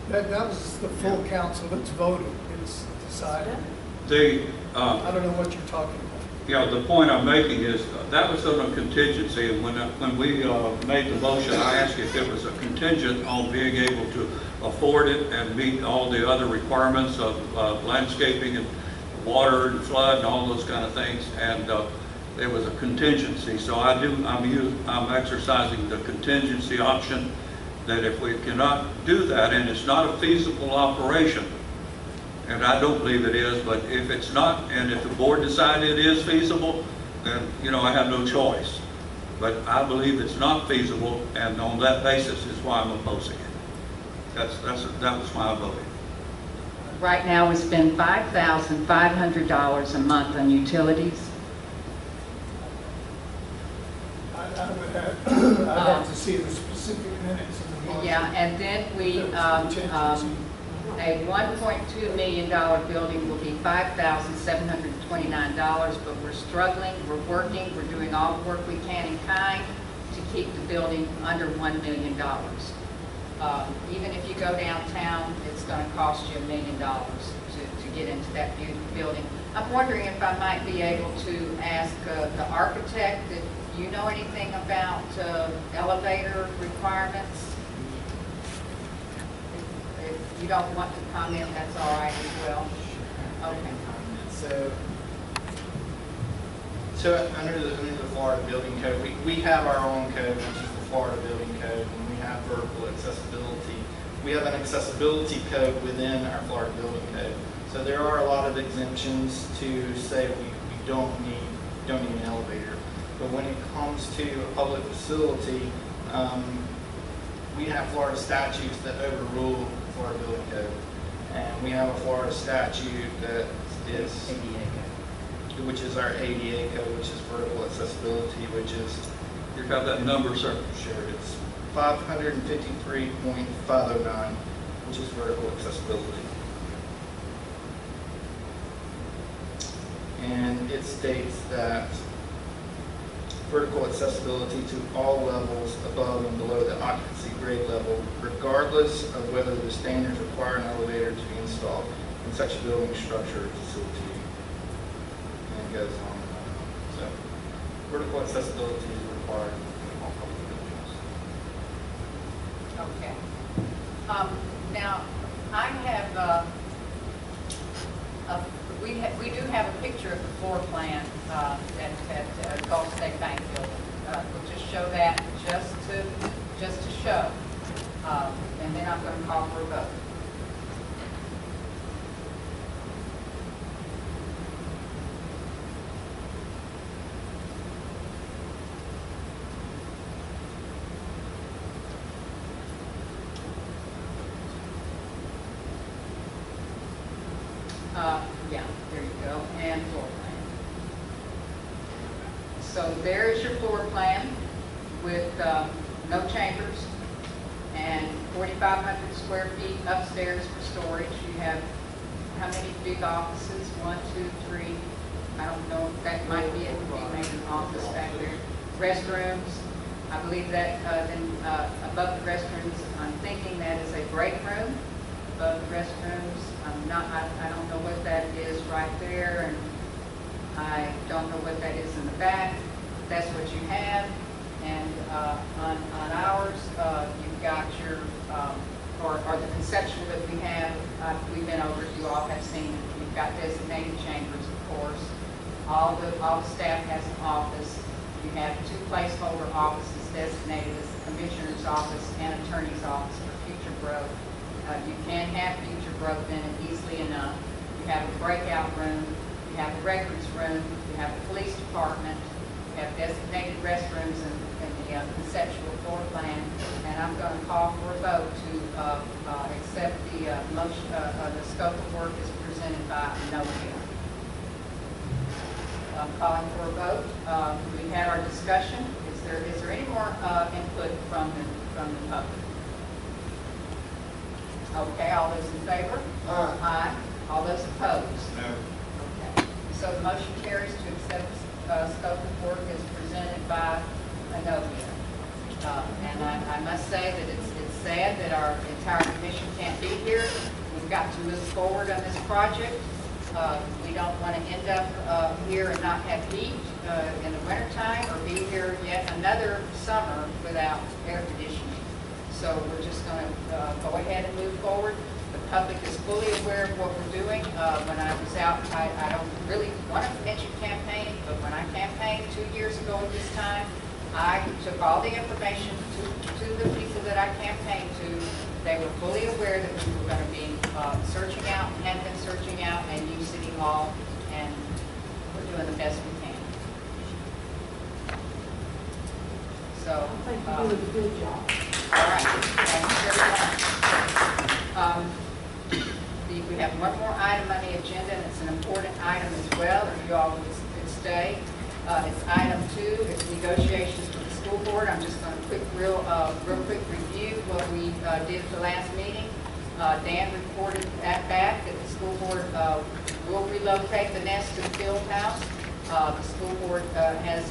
That was the full council that's voted. It's decided. I don't know what you're talking about. Yeah, the point I'm making is that was on a contingency, and when we made the motion, I asked if it was a contingent on being able to afford it and meet all the other requirements of landscaping and water and flood and all those kind of things, and it was a contingency. So I'm exercising the contingency option, that if we cannot do that, and it's not a feasible operation, and I don't believe it is, but if it's not, and if the board decided it is feasible, then, I have no choice. But I believe it's not feasible, and on that basis is why I'm opposing it. That was my voting. Right now, we spend $5,500 a month on utilities. I'd have to see the specific minutes of the motion. Yeah, and then a $1.2 million building will be $5,729, but we're struggling, we're working, we're doing all the work we can in kind to keep the building under $1 million. Even if you go downtown, it's going to cost you $1 million to get into that building. I'm wondering if I might be able to ask the architect if you know anything about elevator requirements. If you don't want to comment, that's all right as well. Okay. So under the Florida Building Code, we have our own code, which is the Florida Building Code, and we have vertical accessibility. We have an accessibility code within our Florida Building Code. So there are a lot of exemptions to say we don't need an elevator. But when it comes to a public facility, we have Florida statutes that overrule the Florida Building Code. And we have a Florida statute that is ADA code, which is our ADA code, which is vertical accessibility, which is... You got that number, sir? Sure, it's 553.509, which is vertical accessibility. And it states that vertical accessibility to all levels above and below the occupancy grade level, regardless of whether the standards require an elevator to be installed in such a building, structure, or facility. And it goes on and on. So, vertical accessibility is required in all public buildings. Okay. Now, I have, we do have a picture of the floor plan at Gulf State Bank building. We'll just show that just to show. And then I'm going to call for a vote. Yeah, there you go, and floor plan. So there's your floor plan with no chambers and 4,500 square feet upstairs for storage. You have how many big offices? 1, 2, 3. I don't know if that might be it. Maybe an office back there. Restrooms. I believe that then above the restrooms, I'm thinking that is a break room. Above the restrooms, I don't know what that is right there, and I don't know what that is in the back. That's what you have, and on ours, you've got your, or the conceptual that we have, we've been over, you all have seen it. You've got designated chambers, of course. All the staff has an office. You have 2 placeholder offices designated as the commissioner's office and attorney's office for future growth. You can have future growth in it easily enough. You have a breakout room, you have a records room, you have a police department, you have designated restrooms and the conceptual floor plan. And I'm going to call for a vote to accept the motion, the scope of work as presented by Novia. I'm calling for a vote. We had our discussion. Is there any more input from the public? Okay, all those in favor? Aye. All those opposed? No. Okay. So the motion carries to accept scope of work as presented by Novia. And I must say that it's sad that our entire commission can't be here. We've got to move forward on this project. We don't want to end up here and not have heat in the wintertime, or be here yet another summer without air conditioning. So we're just going to go ahead and move forward. The public is fully aware of what we're doing. When I was out, I don't really want to mention campaigning, but when I campaigned 2 years ago at this time, I took all the information to the people that I campaigned to. They were fully aware that we were going to be searching out, and had been searching out, and use City Hall, and we're doing the best we can. So, I think you're doing a good job. all right, thank you very much. We have one more item on the agenda, and it's an important item as well, if you all would stay. It's item 2, it's negotiations with the school board. I'm just going to real quick review what we did at the last meeting. Dan reported back that the school board will relocate the nest to the field house. The school board has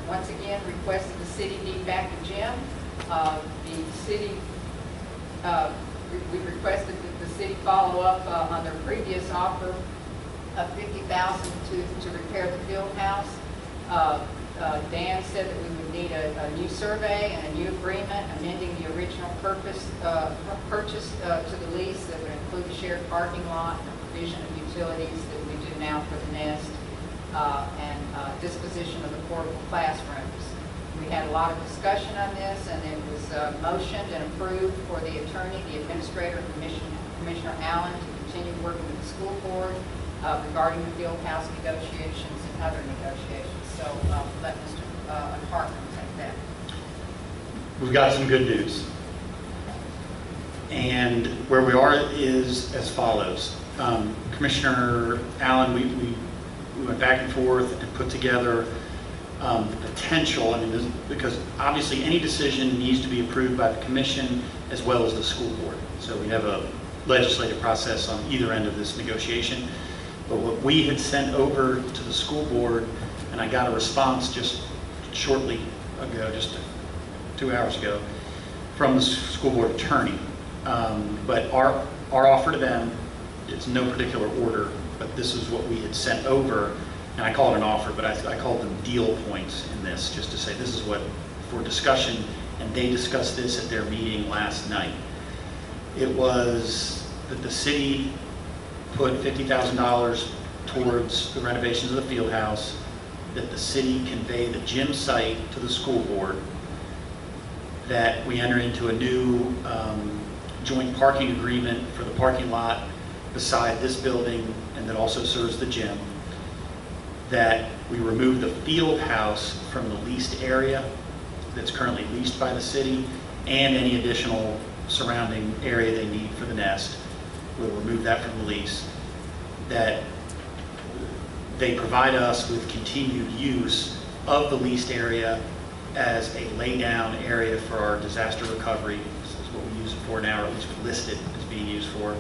once again requested the city need back the gym. The city, we requested that the city follow up on their previous offer of $50,000 to repair the field house. Dan said that we would need a new survey and a new agreement amending the original purchase to the lease that would include a shared parking lot and provision of utilities that we do now for the nest, and disposition of the portable classrooms. We had a lot of discussion on this, and it was motioned and approved for the attorney, the administrator, Commissioner Allen, to continue working with the school board regarding the field house negotiations and other negotiations. So let Mr. Hartman take that. We've got some good news. And where we are is as follows. Commissioner Allen, we went back and forth and put together the potential, because obviously any decision needs to be approved by the commission as well as the school board. So we have a legislative process on either end of this negotiation. But what we had sent over to the school board, and I got a response just shortly ago, just 2 hours ago, from the school board attorney. But our offer to them, it's no particular order, but this is what we had sent over, and I call it an offer, but I call them deal points in this, just to say this is what, for discussion, and they discussed this at their meeting last night. It was that the city put $50,000 towards the renovations of the field house, that the city convey the gym site to the school board, that we enter into a new joint parking agreement for the parking lot beside this building and that also serves the gym, that we remove the field house from the leased area that's currently leased by the city, and any additional surrounding area they need for the nest. We'll remove that from the lease. That they provide us with continued use of the leased area as a lay-down area for our disaster recovery. This is what we use it for now, or at least listed as being used for.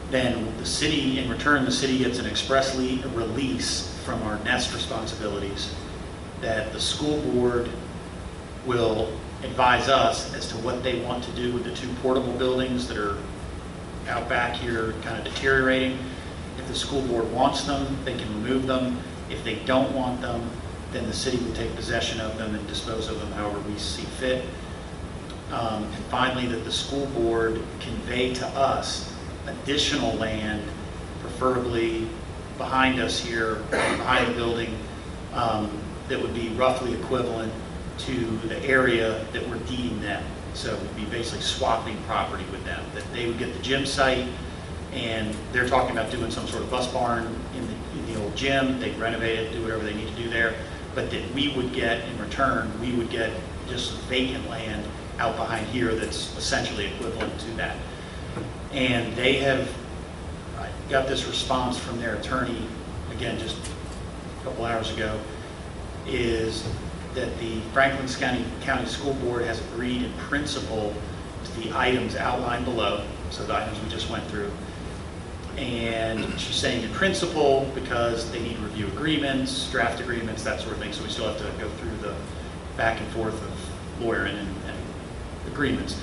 Then the city, in return, the city gets an express release from our nest responsibilities, that the school board will advise us as to what they want to do with the 2 portable buildings that are out back here kind of deteriorating. If the school board wants them, they can remove them. If they don't want them, then the city will take possession of them and dispose of them however we see fit. And finally, that the school board convey to us additional land, preferably behind us here, behind the building, that would be roughly equivalent to the area that we're deeding them. So we'd be basically swapping property with them, that they would get the gym site, and they're talking about doing some sort of bus barn in the old gym. They'd renovate it, do whatever they need to do there, but that we would get, in return, we would get just some vacant land out behind here that's essentially equivalent to that. And they have got this response from their attorney, again, just a couple hours ago, is that the Franklin County School Board has agreed in principle to the items outlined below, so the items we just went through. And she's saying in principle because they need to review agreements, draft agreements, that sort of thing, so we still have to go through the back and forth of lawyering and agreements.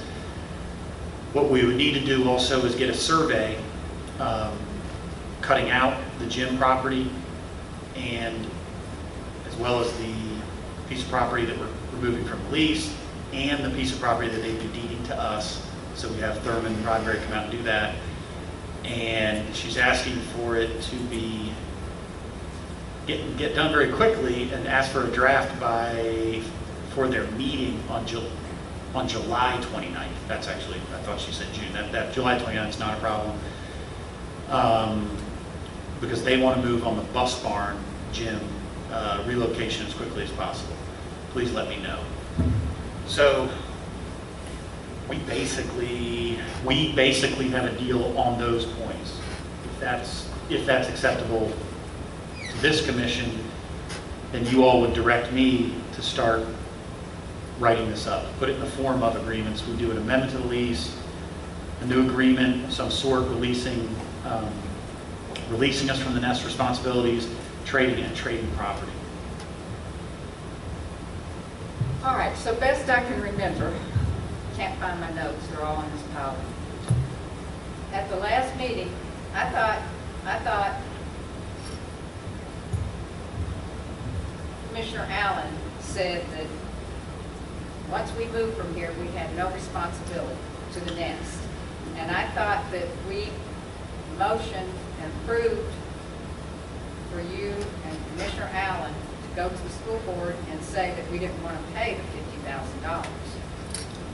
What we would need to do also is get a survey cutting out the gym property, and as well as the piece of property that we're removing from the lease, and the piece of property that they'd be deeding to us. So we have Thurman and Roddenberry come out and do that. And she's asking for it to be get done very quickly, and ask for a draft for their meeting on July 29th. That's actually, I thought she said June. That July 29th is not a problem. Because they want to move on the bus barn gym relocation as quickly as possible. Please let me know. So we basically have a deal on those points. If that's acceptable to this commission, then you all would direct me to start writing this up, put it in the form of agreements. We do an amendment to the lease, a new agreement of some sort, releasing us from the nest responsibilities, trading property. All right, so best I can remember, can't find my notes, they're all in this pile. At the last meeting, I thought Commissioner Allen said that once we moved from here, we had no responsibility to the nest. And I thought that we motioned and approved for you and Commissioner Allen to go to the school board and say that we didn't want to pay the $50,000.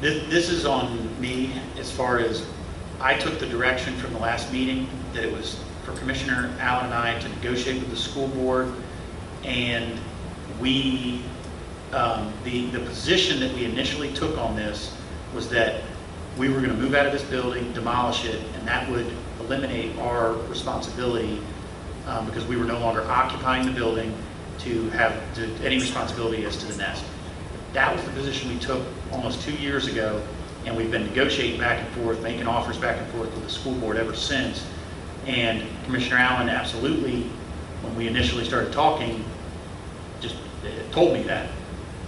This is on me, as far as I took the direction from the last meeting that it was for Commissioner Allen and I to negotiate with the school board, and we, the position that we initially took on this was that we were going to move out of this building, demolish it, and that would eliminate our responsibility because we were no longer occupying the building to have any responsibility as to the nest. That was the position we took almost 2 years ago, and we've been negotiating back and forth, making offers back and forth with the school board ever since. And Commissioner Allen absolutely, when we initially started talking, just told me that.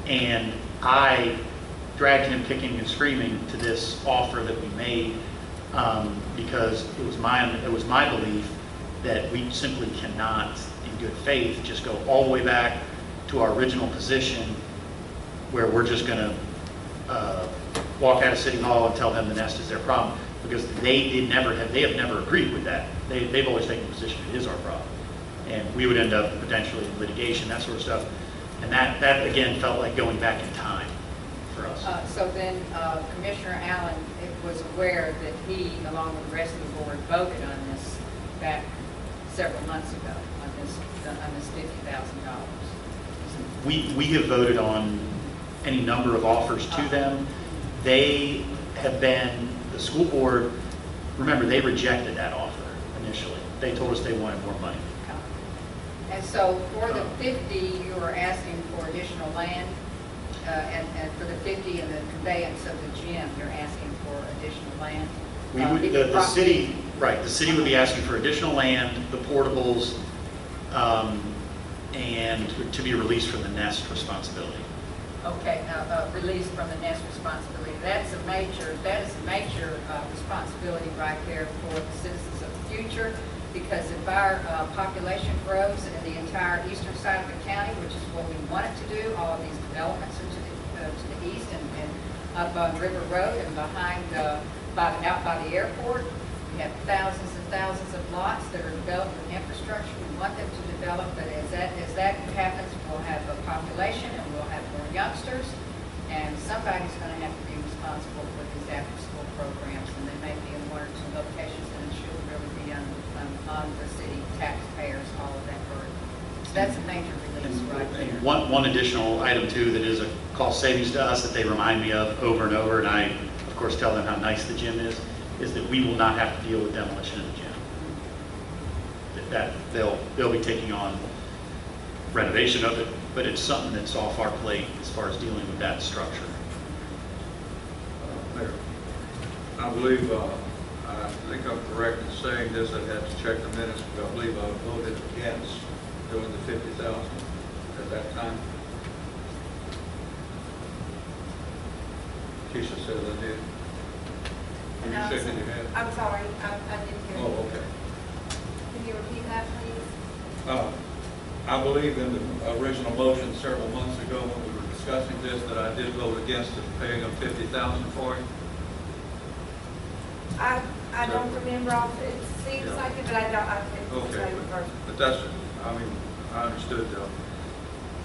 And I dragged him kicking and screaming to this offer that we made because it was my belief that we simply cannot, in good faith, just go all the way back to our original position where we're just going to walk out of City Hall and tell them the nest is their problem, because they have never agreed with that. They've always taken the position it is our problem, and we would end up potentially in litigation, that sort of stuff. And that again felt like going back in time for us. So then Commissioner Allen was aware that he, along with the rest of the board, voted on this back several months ago on this $50,000. We have voted on any number of offers to them. They have been, the school board, remember, they rejected that offer initially. They told us they wanted more money. And so for the 50, you were asking for additional land, and for the 50 and the conveyance of the gym, you're asking for additional land? We would, the city, right, the city would be asking for additional land, the portables, and to be released from the nest responsibility. Okay, released from the nest responsibility. That is a major responsibility right there for the citizens of the future, because if our population grows in the entire eastern side of the county, which is what we want it to do, all of these developments are to the east and up on River Road and behind out by the airport, we have thousands and thousands of lots that are developed with infrastructure. We want them to develop, but as that happens, we'll have a population and we'll have more youngsters, and somebody's going to have to be responsible responsible for these after-school programs, and they may be in one or two locations, and it shouldn't really be on the city taxpayers, all of that burden. So that's a major release right there. And one additional item too that is a cost savings to us that they remind me of over and over, and I, of course, tell them how nice the gym is that we will not have to deal with demolition of the gym. That they'll be taking on renovation of it, but it's something that's off our plate as far as dealing with that structure. Mayor, I believe, I think I'm correct in saying this, I'd have to check the minutes, but I believe I voted against doing the 50,000 at that time. Keisha says I did. Were you shaking your head? I'm sorry, I didn't hear you. Oh, okay. Can you repeat that, please? I believe in the original motion several months ago when we were discussing this, that I did vote against the paying of 50,000 for it. I don't remember off, it seems Yeah. like it, but I don't, I can't Okay, say first. but that's, I mean, I understood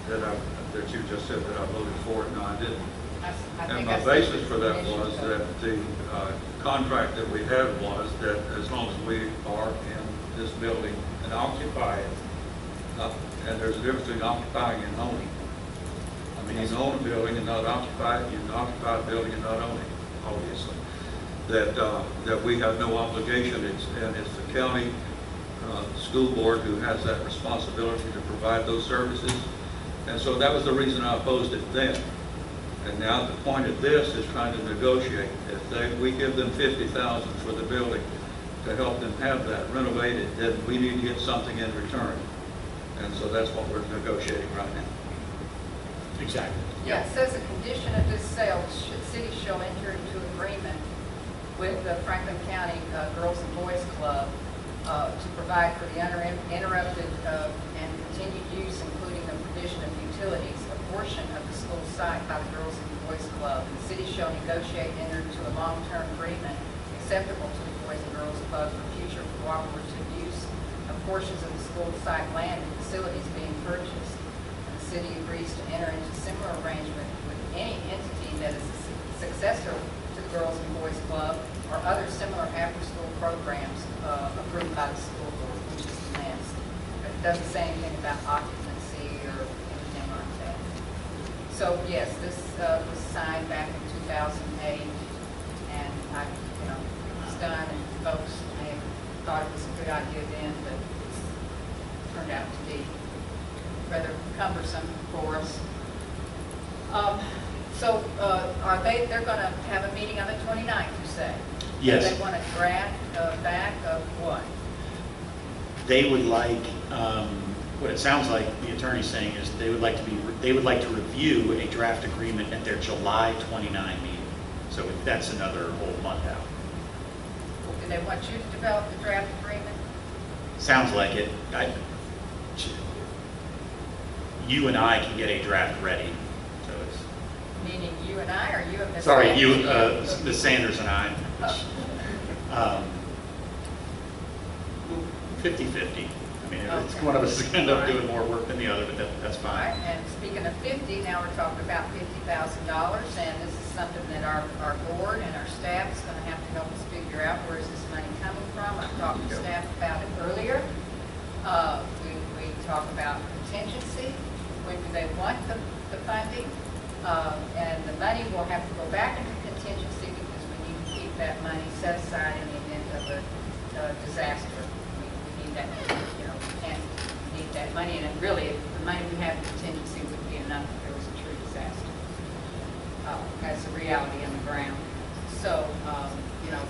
that you just said that I voted for it, no, I didn't. I And think my that's basis for the that was issue. that the contract that we had was that as long as we are in this building and occupy it, and there's a difference between occupying and owning. I mean, you can own a building and not occupy it, you can occupy a building and not own it, obviously. That we have no obligation, and it's the county school board who has that responsibility to provide those services. And so that was the reason I opposed it then. And now the point of this is trying to negotiate. If we give them 50,000 for the building to help them have that renovated, then we need to get something in return. And so that's what we're negotiating right now. Exactly. Yeah, it says a condition of this sale, the city shall enter into agreement with the Franklin County Girls and Boys Club to provide for the uninterrupted and continued use, including the provision of utilities, a portion of the school site by the Girls and Boys Club. The city shall negotiate and enter into a long-term agreement acceptable to the Boys and Girls Club for future cooperative use of portions of the school site land and facilities being purchased. The city agrees to enter into similar arrangement with any entity that is a successor to the Girls and Boys Club or other similar after-school programs approved by the school board, which is the last. But it doesn't say anything about occupancy or anything like that. So yes, this was signed back in 2008, and it was done, and folks may have thought it was a good idea then, but it's turned out to be rather cumbersome for us. They're going to have a meeting on the 29th, you say? Yes. They want a draft back of what? They would like, what it sounds like the attorney's saying is they would like to review a draft agreement at their July 29 meeting. So that's another whole month out. Do they want you to develop the draft agreement? Sounds like it. You and I can get a draft ready. So it's, Meaning you and I, or you and Ms. sorry, Sanders? Ms. Sanders and I. 50-50. I mean, it's Okay. one of us is going to end up doing more work than the other, but that's All right, fine. and speaking of 50, now we're talking about $50,000, and this is something that our board and our staff is going to have to help us figure out where is this money coming from. I talked to staff about it earlier. We talk about contingency. When do they want the funding? And the money will have to go back into contingency because we need to keep that money set aside in the event of a disaster. We need that, we need that money, and really, the money we have in contingency would be enough if there was a true disaster. That's the reality on the ground. So,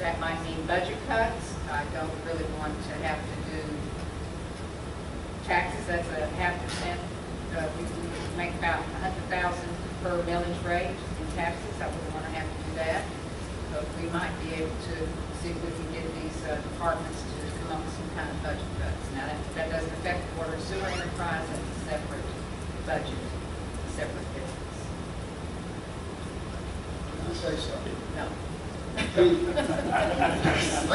that might mean budget cuts. I don't really want to have to do taxes. That's a 0.5%. We make about $100,000 per millage rate in taxes. I wouldn't want to have to do that. But we might be able to see if we can get these departments to come up with some kind of budget cuts. Now, that doesn't affect the water and sewer enterprise. That's a separate budget, a separate business. Can I say something? No. I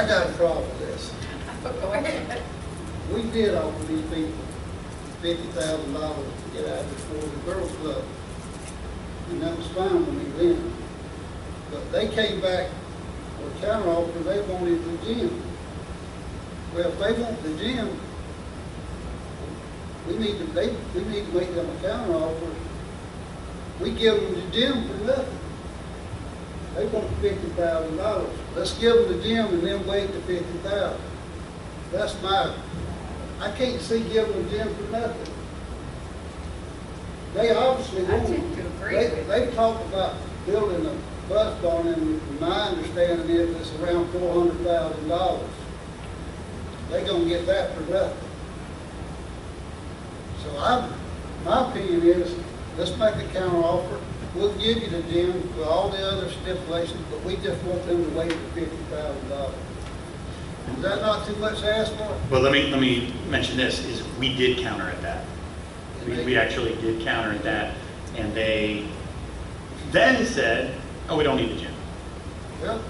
got a problem with this. Go ahead. We did offer these people $50,000 to get out before the girls club. And that was fine with me then. But they came back with a counter offer, they wanted the gym. Well, if they want the gym, we need to make them a counter offer. We give them the gym for nothing. They want $50,000. Let's give them the gym and then wait to $50,000. That's I can't see giving them the gym for nothing. They obviously I want tend to agree with you. They talk about building a bus barn, and my understanding is it's around $400,000. They're gonna get that for nothing. So my opinion is, let's make a counter offer. We'll give you the gym with all the other stipulations, but we just want them to waive the $50,000. Is that not too much to ask for? Well, let me mention this, is we did counter at that. We actually did counter at that, and they then said, oh, we don't need the gym. Well,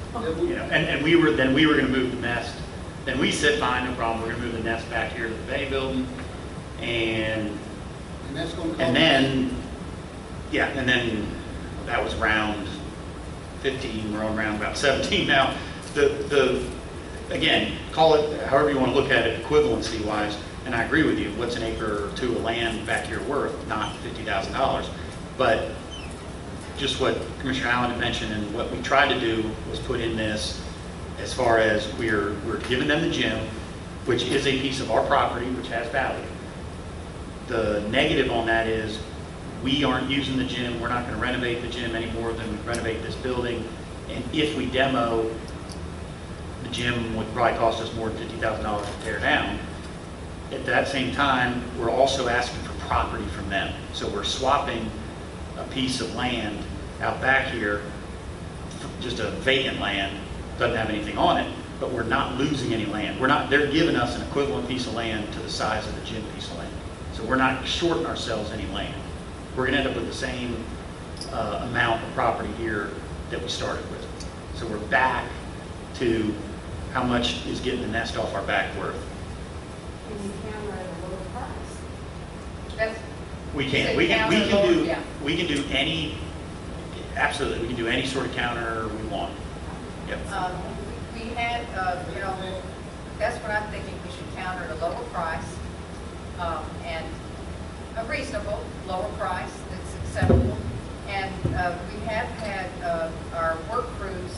You know, and we were going to move the nest. Then we said, fine, no problem, we're going to move the nest back here to the Bay building, and that's going to and then that was round 15, we're on round about 17 now. Again, call it however you want to look at it equivalency wise, and I agree with you, what's an acre or two of land back here worth? Not $50,000. But just what Commissioner Allen had mentioned and what we tried to do was put in this as far as we're giving them the gym, which is a piece of our property, which has value. The negative on that is we aren't using the gym. We're not going to renovate the gym any more than we renovate this building. And if we demo, the gym would probably cost us more than $50,000 to tear down. At that same time, we're also asking for property from them. So we're swapping a piece of land out back here, just a vacant land, doesn't have anything on it, but we're not losing any land. They're giving us an equivalent piece of land to the size of the gym piece of land. So we're not shorting ourselves any land. We're going to end up with the same amount of property here that we started with. So we're back to how much is getting the nest off our back worth. Can you counter at a lower price? That's, We can. Say We can counter do. lower, yeah. We can do any. Absolutely, we can do any sort of counter we want. Yep. we had, that's what I'm thinking, we should counter at a lower price, and a reasonable lower price that's acceptable. And we have had our work crews,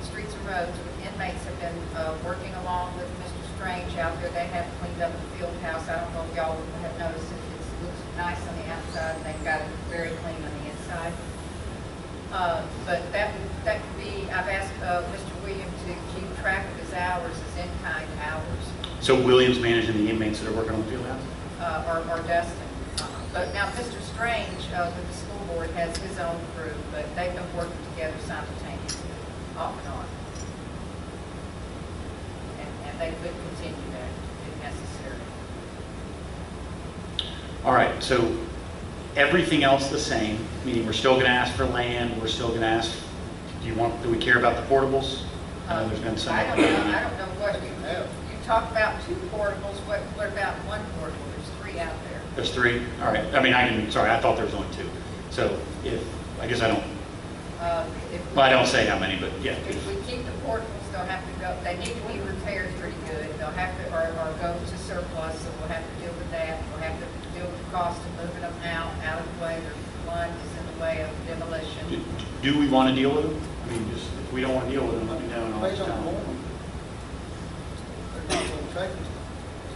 Streets and Roads with inmates have been working along with Mr. Strange out there. They have cleaned up the field house. I don't know if y'all have noticed it. It looks nice on the outside, and they've got it very clean on the inside. But that could be, I've asked Mr. Williams to keep track of his hours, his in-kind hours, So Williams managing the inmates that are working on the field house? or Dustin. But now Mr. Strange with the school board has his own crew, but they've been working together simultaneously, off and on. And they could continue that if necessary. All right, so everything else the same, meaning we're still going to ask for land, we're still going to ask, do we care about the portables? There's been some. I don't know what you talked about 2 portables, what about 1 portable? There's 3 out there. There's 3? All right, I mean, I thought there was only 2. So I guess I don't, I don't say how many, but yeah. If we keep the portables, they'll have to go, they need to be repaired pretty good. They'll have to, or go to surplus, so we'll have to deal with that. We'll have to deal with the cost of moving them out of the way. One is in the way of demolition. Do we want to deal with them? I mean, just, if we don't want to deal with them, let me know and I'll They just don't tell want them. them. They're not going to take them.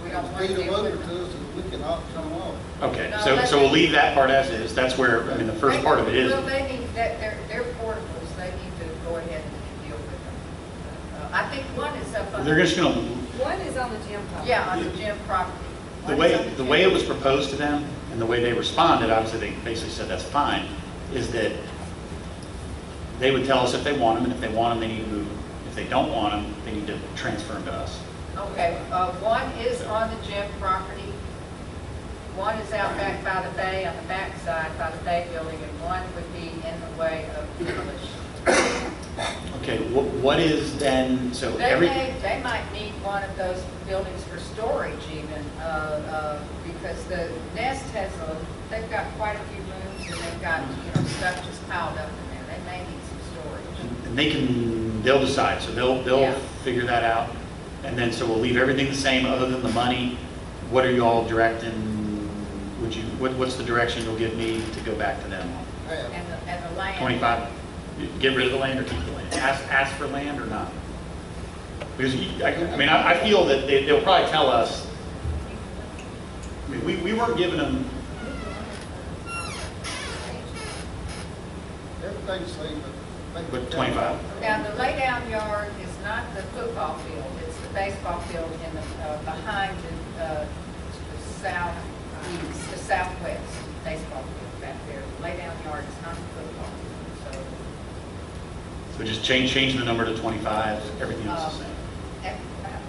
We don't want to Feed them deal over with to them. us and we can auction them off. Okay, No, so we'll leave that part as is. That's where, I mean, the first part of it is. Well, they need, they're portables, they need to go ahead and deal with them. I think one is up on. They're just going to, One is on the gym property. Yeah, on the gym property. the One is on way gym. it was proposed to them and the way they responded, obviously they basically said that's fine, is that they would tell us if they want them, and if they want them, they need to move them. If they don't want them, they need to transfer them to us. Okay, one is on the gym property. One is out back by the bay, on the back side by the bay building, and one would be in the way of demolition. Okay, what is then, so They might need one of those buildings for storage even, because the nest has they've got quite a few rooms, and they've got, stuff just piled up in there. They may need some storage. And they'll decide, so they'll Yeah. figure that out. And then, so we'll leave everything the same other than the money. What are you all directing? What's the direction you'll give me to go back to them? And the land. 25, get rid of the land or keep the land? Ask for land or not? Because, I feel that they'll probably tell us, we weren't giving them, Everything's same, but 25. Now, the laydown yard is not the football field, it's the baseball field in the, behind the southeast, the southwest baseball field back there. The laydown yard is not the football field, So just change the number to 25, everything else is the same.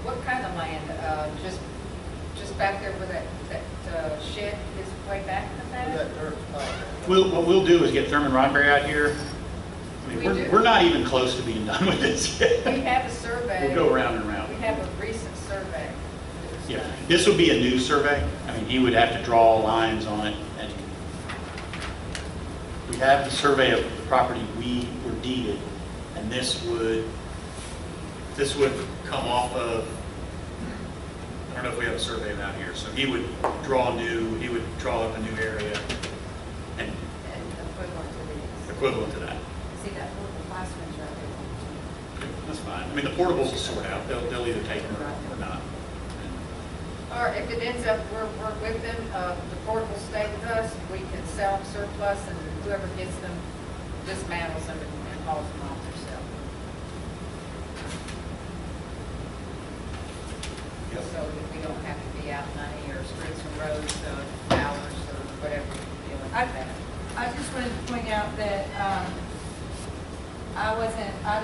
What kind of land? Just back there where that shed is way back in the back? that dirt spot. What we'll do is get Thurman Rodbury out here. We do. We're not even close to being done with this yet. We have a survey. We'll go round and round. We have a recent survey. that was Yeah, done. this would be a new survey. He would have to draw lines on it, and we have the survey of the property we were deeded, and this would come off of, I don't know if we have a survey out here, so he would draw up a new area and And equivalent to these. equivalent to that. See that little classrooms right there? That's fine. The portables will sort out. They'll either take them or not. Or if it ends up, we're with them, the portables stay with us, we can sell them surplus, and whoever gets them dismantles them and hauls them off themselves. Yep. So that we don't have to be out money or streets and roads, hours or whatever we're dealing with that. I just wanted to point out that, I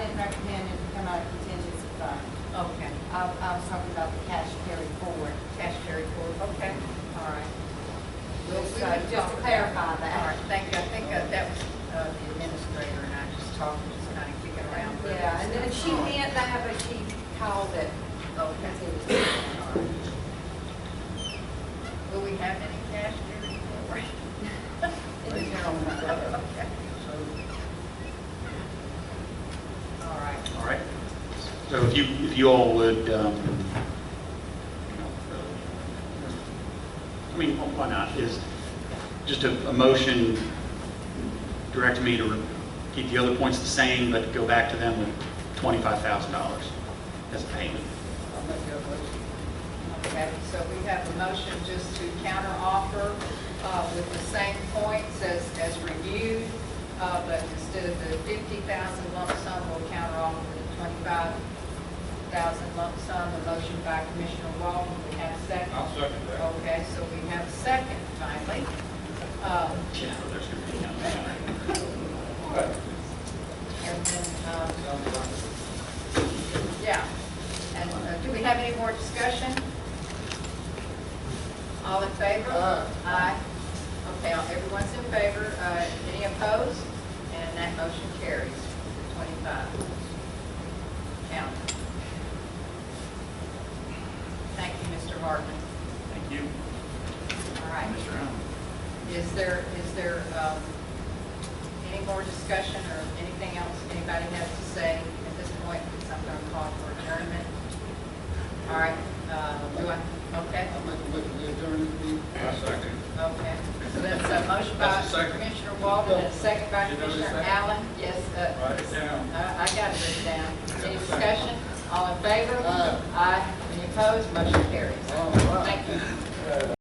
didn't recommend it come out of contingency fund. Okay, I was talking about the cash carried forward. cash carry forward, okay, all right. Just we can to talk about clarify All that. right, thank you. I think that was the administrator and I just talking, just kind of kicking around. Yeah, and then she meant that, but she called it Okay. contingency. All right. Will we have any cash carry forward? In the general fund. Okay. All right. All right. So if you all would, why not? Is just a motion direct me to keep the other points the same, but go back to them with $25,000 as a payment. I'll make that motion. Okay, so we have a motion just to counter offer with the same points as reviewed, but instead of the 50,000 lump sum, we'll counter offer with the 25,000 lump sum. A motion by Commissioner Walden. We have a second. I'll second that. Okay, so we have a second finally. Yeah, there's your payment. And then, yeah. And do we have any more discussion? All in favor? Aye. Aye. Okay, everyone's in favor. Any opposed? And that motion carries. 25. Count. Thank you, Mr. Hartman. Thank you. All right. Mr. Allen. Is there any more discussion or anything else anybody has to say at this point? Because I'm going to call for adjournment. All right. Okay. I'll make a motion to adjourn this meeting. I'll second. Okay. So that's a motion by That's a second. Commissioner Walden and a second by You know the Commissioner second? Allen. Yes. Write it down. I got it written down. Any discussion? All in favor? Aye. Aye. Any opposed? Motion carries. All right. Thank you.